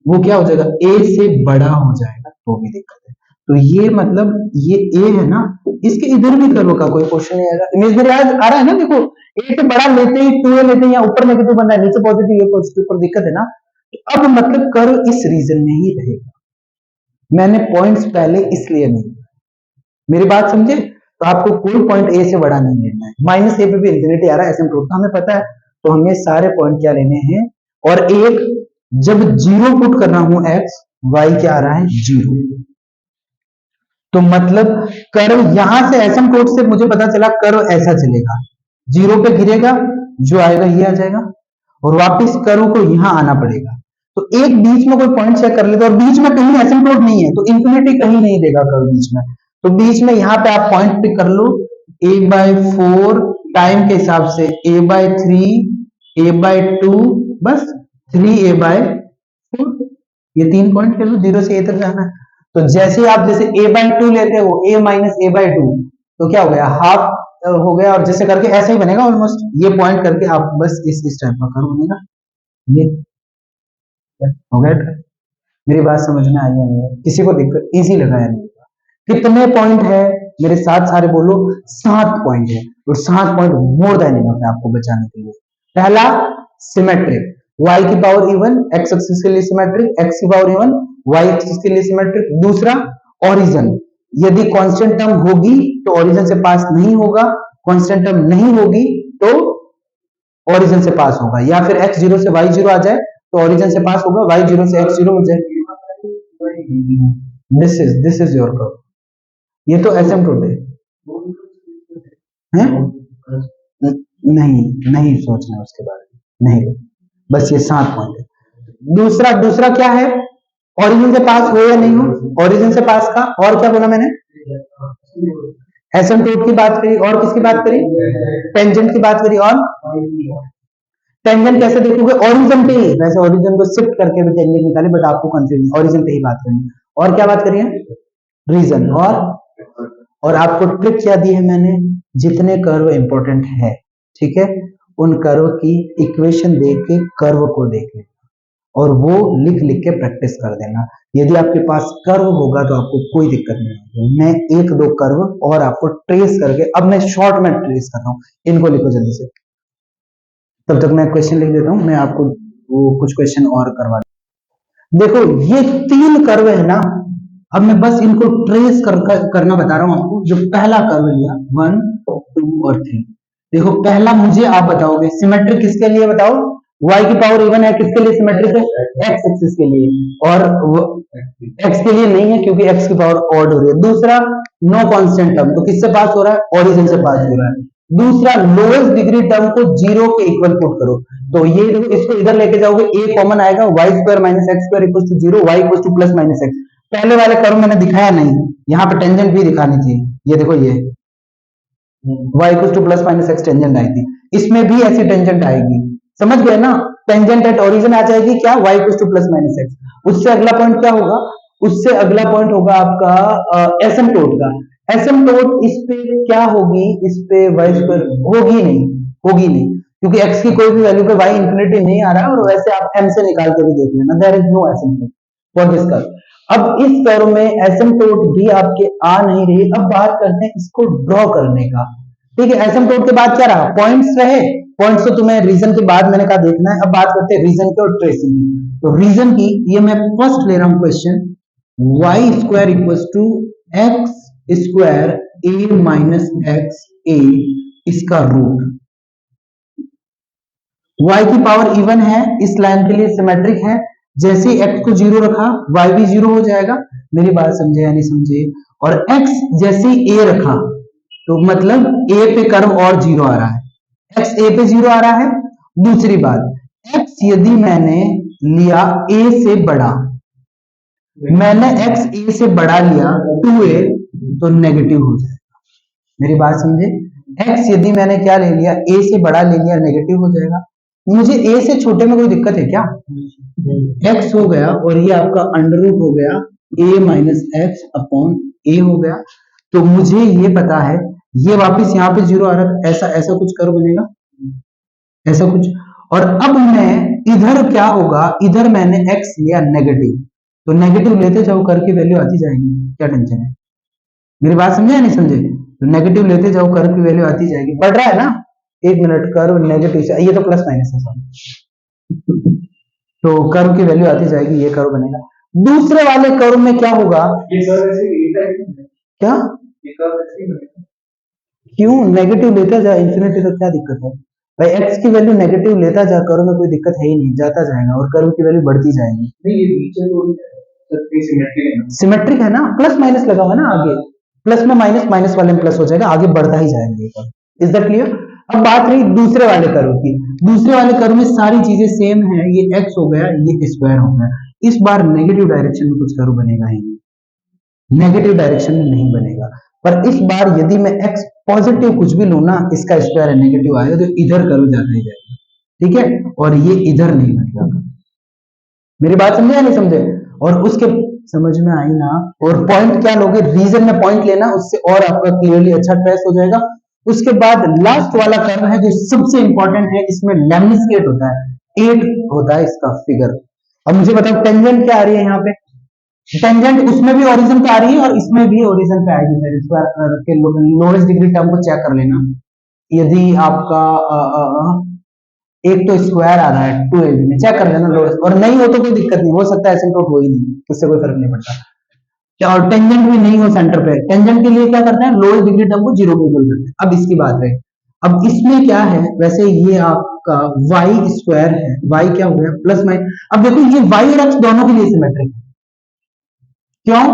वो क्या हो जाएगा, a से बड़ा हो जाएगा, तो भी दिक्कत है। तो ये मतलब ये a है ना, इसके इधर भी करो का कोई क्वेश्चन नहीं आएगा, इमेजिनरी आ रहा है ना, देखो a से बड़ा लेते ही 2a लेते हैं, या ऊपर नेगेटिव बन रहा है, नीचे पॉजिटिव, ये पॉजिटिव, पर दिक्कत है ना। तो अब मतलब कर्व इस रीजन में ही रहेगा, मैंने पॉइंट्स पहले इसलिए नहीं, मेरी बात समझे। तो आपको कोई पॉइंट ए से बड़ा नहीं लेना है, माइनस ए पे भी इंफिनिटी आ रहा है, एसिम्प्टोट का हमें पता है, तो हमें सारे पॉइंट क्या लेने हैं, और एक जब जीरो पुट कर रहा हूं एक्स, वाई क्या आ रहा है, जीरो, तो मतलब कर्व यहां से एसिम्प्टोट से मुझे पता चला कर्व ऐसा चलेगा, जीरो पे गिरेगा, जो आएगा ये आ जाएगा, और वापस कर्व को यहां आना पड़ेगा। तो एक बीच में कोई पॉइंट चेक कर लेते, और बीच में कहीं एसिम्प्टोट नहीं है, तो इंफिनिटी कहीं नहीं देगा कर्व बीच में, तो बीच में यहां पे आप पॉइंट पिक कर लो, a/4 टाइम के हिसाब से a/3, a/2, बस 3a/4, ये 3 पॉइंट ले लो, 0 से a तक जाना है। तो जैसे आप जैसे a/2 लेते हो, a माइनस a/2, तो क्या हो गया, हाफ हो गया, और जैसे करके ऐसा ही बनेगा ऑलमोस्ट, ये पॉइंट करके आप बस इस टाइप का कर्व बनेगा, ये हो गया। मेरी बात समझ में आई है नहीं है, किसी को दिक्कत, इजी लगा है नहीं? कितने पॉइंट है मेरे साथ सारे बोलो, 7 पॉइंट है, और 7 पॉइंट मोर देन इनफ है आपको बचाने के लिए। पहला सिमेट्रिक, y की पावर इवन, x एक्सिस के लिए सिमेट्रिक, x की पावर इवन, y एक्सिस के लिए सिमेट्रिक। दूसरा ओरिजिन, यदि कांस्टेंट टर्म होगी तो ओरिजिन से पास नहीं होगा, कांस्टेंट टर्म नहीं होगी तो ओरिजिन से पास होगा, या फिर x 0 से y 0 आ जाए तो ओरिजिन से पास होगा, y 0 से x 0 हो जाए। दिस इज योर कर्व, ये तो एसिम्प्टोट है, नहीं सोचना उसके बारे में, नहीं, बस ये 7 पॉइंट है। दूसरा क्या है, ओरिजिन से पास हो या नहीं हो, ओरिजिन से पास का, और क्या बोला मैंने, एसिम्प्टोट की बात करी, और किसकी बात करी, टेंजेंट की बात करी, और टेंजेंट कैसे देखोगे, ओरिजिन पे ही, वैसे ओरिजिन को शिफ्ट करके भी टेंजेंट निकाले, बट आपको कंफ्यूजन, ओरिजिन पे ही बात करनी। और क्या बात करिए, रीजन, और आपको ट्रिक क्या दी है मैंने, जितने कर्व इंपॉर्टेंट है, ठीक है, उन कर्व की इक्वेशन देख के कर्व को देख लेना, और वो लिख लिख के प्रैक्टिस कर देना। यदि आपके पास कर्व होगा तो आपको कोई दिक्कत नहीं होगी। मैं 1-2 कर्व और आपको ट्रेस करके, अब मैं शॉर्ट में ट्रेस कर रहा हूं, इनको लिखो जल्दी से, तब तक मैं क्वेश्चन लिख देता हूं, मैं आपको वो कुछ क्वेश्चन और करवा। देखो ये 3 कर्व है ना, अब मैं बस इनको ट्रेस करना बता रहा हूं आपको। जो पहला कर्व लिया 1, 2 और 3, देखो पहला मुझे आप बताओगे सिमेट्रिक किसके लिए, बताओ, y की पावर इवन है, किसके लिए सिमेट्रिक है, x एक्सिस के लिए, और x के लिए नहीं है क्योंकि x की पावर ऑड हो रही है। दूसरा नो कांस्टेंट टर्म, तो किससे पास हो रहा है, ओरिजिन से पास हो रहा है। दूसरा लोएस्ट डिग्री टर्म को 0 के इक्वल पुट करो, तो ये देखो, इसको इधर लेके जाओगे, a कॉमन आएगा, y² - x² = 0, y + +- x, पहले वाले कर्व मैंने दिखाया नहीं, यहाँ पे टेंजेंट भी दिखानी थी। ये देखो ये y equal to plus minus x tangent आई थी, इसमें भी ऐसी टेंजेंट आएगी। समझ गए ना? टेंजेंट एट ओरिजिन आ जाएगी क्या, y equal to plus minus x. उससे अगला पॉइंट क्या होगा, उससे अगला पॉइंट होगा आपका एसिम्प्टोट का। एसिम्प्टोट इस पे क्या होगी, इस पे वाई स्क्वायर होगी नहीं, होगी नहीं, क्योंकि x की कोई भी वैल्यू पे y इंफिनिटी नहीं आ रहा है, और वैसे आप m से निकाल के भी देख लेना, there is no asymptote for this curve. अब इस कर्व में एसिम्प्टोट भी आपके आ नहीं रही। अब बात करते हैं इसको ड्रॉ करने का। ठीक है, एसिम्प्टोट के बाद क्या रहा, पॉइंट्स रहे। पॉइंट्स को तुम्हें रीजन के बाद मैंने कहा देखना है। अब बात करते हैं रीजन की और ट्रेसिंग की। तो रीजन की ये मैं फर्स्ट ले रहा हूं question, y square equal to x square a minus x a, इसका रूट। y की पावर इवन है, इस लाइन के लिए सिमेट्रिक है। जैसे x को जीरो रखा y भी जीरो हो जाएगा। मेरी बात समझे या नहीं समझे? और x जैसे a रखा तो मतलब a पे कर्व और जीरो आ रहा है, x a पे जीरो आ रहा है। दूसरी बात, x यदि मैंने लिया a से बड़ा, मैंने x a से बड़ा लिया 2a, तो नेगेटिव हो जाएगा। मेरी बात समझे? x यदि मैंने क्या ले लिया, a से बड़ा ले लिया, नेगेटिव हो जाएगा। मुझे a से छोटे में कोई दिक्कत है क्या? x हो गया और ये आपका अंडर रूट हो गया a minus x upon a हो गया। तो मुझे ये पता है, ये वापस यहाँ पे जीरो आ रहा है, ऐसा ऐसा कुछ कर्व बनेगा, ऐसा कुछ। और अब मैं इधर क्या होगा, इधर मैंने x लिया नेगेटिव, तो नेगेटिव लेते जाओ, कर की वैल्यू आती जाएगी, क्या टेंशन है? मेरी बात समझे या नहीं समझे? तो नेगेटिव लेते जाओ, कर्व की वैल्यू आती जाएगी। बढ़ रहा है ना, एक मिनट, कर्व नेगेटिव से, ये तो प्लस माइनस है, तो कर्व की वैल्यू आती जाएगी, ये कर्व बनेगा। दूसरे वाले कर्व में क्या होगा, क्या क्यों नेगेटिव लेता जा इन्फिनिटी, तो क्या दिक्कत है भाई? एक्स की वैल्यू नेगेटिव लेता जा, कर्व में कोई दिक्कत है ही नहीं, जाता जाएगा और कर्व की वैल्यू बढ़ती जाएगी। नहीं, ये नीचे तो सिमेट्रिक है ना, प्लस माइनस लगा हुआ ना आगे, प्लस में माइनस, माइनस वाले में प्लस हो जाएगा, आगे बढ़ता ही जाएगा ये कर्व। Is that clear? अब बात रही दूसरे वाले कर्व की। दूसरे वाले कर्व में सारी चीजें सेम है, ये x हो गया, ये स्क्वायर हो गया। इस बार नेगेटिव डायरेक्शन में कुछ कर्व बनेगा ही नहीं, नेगेटिव डायरेक्शन में नहीं बनेगा। पर इस बार यदि मैं x पॉजिटिव कुछ भी लू ना, इसका स्क्वायर है, नेगेटिव आएगा तो इधर कर्व जाता ही जाएगा। ठीक है, और ये इधर नहीं बनेगा। मेरी बात समझे या नहीं समझे? और उसके समझ में आई ना? और पॉइंट क्या लोगे, रीजन में पॉइंट लेना, उससे और आपका क्लियरली अच्छा ट्रेस हो जाएगा। उसके बाद लास्ट वाला कर्व है जो सबसे इंपॉर्टेंट है, इसमें लेमनिस्केट होता है, 8 होता है इसका फिगर। अब मुझे बताओ टेंजेंट क्या आ रही है यहाँ पे? टेंजेंट उसमें भी ओरिजिन पे आ रही है और इसमें भी ओरिजिन पे आएगी। सर इसके लोएस्ट डिग्री टर्म को चेक कर लेना। यदि आपका एक तो स्क्वायर आ रहा है 2ab में, चेक कर लेना लोएस्ट, और नहीं हो तो कोई दिक्कत नहीं, हो सकता है एसिम्प्टोट हो ही नहीं, उससे कोई फर्क नहीं पड़ता। क्या, और टेंजेंट भी नहीं हो सेंटर पे, टेंजेंट के लिए क्या करते हैं, लोएस्ट डिग्री टर्म को जीरो पे इक्वल करते हैं। अब इसकी बात है, अब इसमें क्या है, वैसे ये आपका वाई स्क्वायर है, वाई क्या हो गया प्लस माइनस। अब देखो ये वाई और एक्स दोनों के लिए सिमेट्रिक है, क्यों?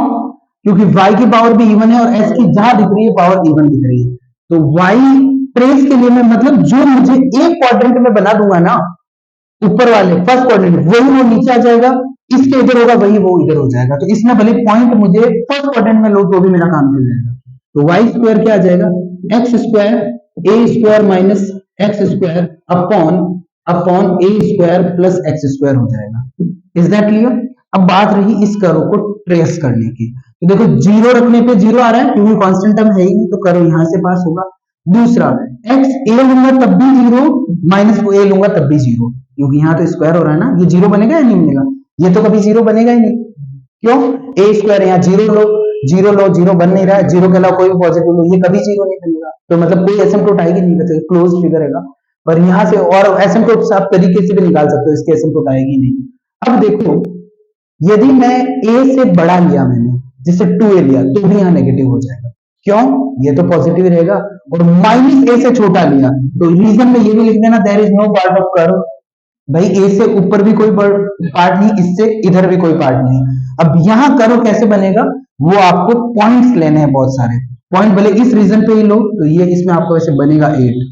क्योंकि y की पावर भी इवन है और s की जहां दिख रही है पावर इवन दिख रही है। तो y ट्रेस के लिए मैं मतलब जो मुझे एक क्वाड्रेंट में बना दूंगा ना, ऊपर वाले फर्स्ट क्वाड्रेंट, वही वो नीचे आ जाएगा, इसके इधर होगा वही वो इधर हो जाएगा। तो इसमें भले पॉइंट मुझे फर्स्ट क्वाड्रेंट में लो तो भी मेरा काम चल जाएगा। तो वाई स्क्वायर क्या आ जाएगा, x square a square minus x square upon upon a square plus x square हो जाएगा। Is that clear? अब बात रही इस कर्व को ट्रेस करने की। तो देखो जीरो रखने पे जीरो आ रहा है क्योंकि कांस्टेंट टर्म है ही नहीं, तो कर्व यहां से पास होगा। दूसरा, एक्स ए लूंगा तब भी जीरो, माइनस ए लूंगा तब भी जीरो, क्योंकि यहाँ तो स्क्वायर हो रहा है ना, ये जीरो बनेगा या नहीं बनेगा? ये तो कभी जीरो बनेगा ही नहीं। क्यों? ए स्क्वायर, यहाँ जीरो लो, जीरो लो, जीरो बन नहीं रहा है, जीरो के अलावा कोई भी पॉजिटिव लो, ये कभी जीरो नहीं बनेगा, तो मतलब कोई एसिम्प्टोट आएगी नहीं, वैसे क्लोज फिगर है। पर यहाँ से और एसिम्प्टोट आप तरीके से भी निकाल सकते हो, इसके एसिम्प्टोट आएगी नहीं। अब देखो, यदि मैं a से बड़ा लिया मैंने, जैसे 2a लिया, तो भी यहाँ नेगेटिव हो जाएगा। क्यों? ये तो पॉजिटिव रहेगा। और माइनस a से छोटा लिया, तो रीजन में ये भी लिख देना, there is no part of curve. भाई a से ऊपर भी कोई पार्ट नहीं, इससे इधर भी कोई पार्ट नहीं। अब यहाँ कर्व कैसे बनेगा, वो आपको पॉइंट्स लेने हैं, बहुत सारे पॉइंट, भले इस रीजन पे ही लो, तो ये इसमें आपको वैसे बनेगा 8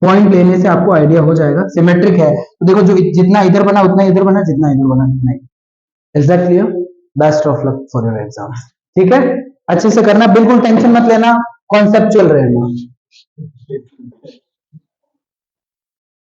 पॉइंट। लेने से आपको आइडिया हो जाएगा, सिमेट्रिक है। तो देखो जो जितना इधर बना उतना इधर बना, जितना इधर बना उतना। Is that clear? Best of luck for your exam. ठीक है, अच्छे से करना, बिल्कुल टेंशन मत लेना, कॉन्सेप्चुअल रहना।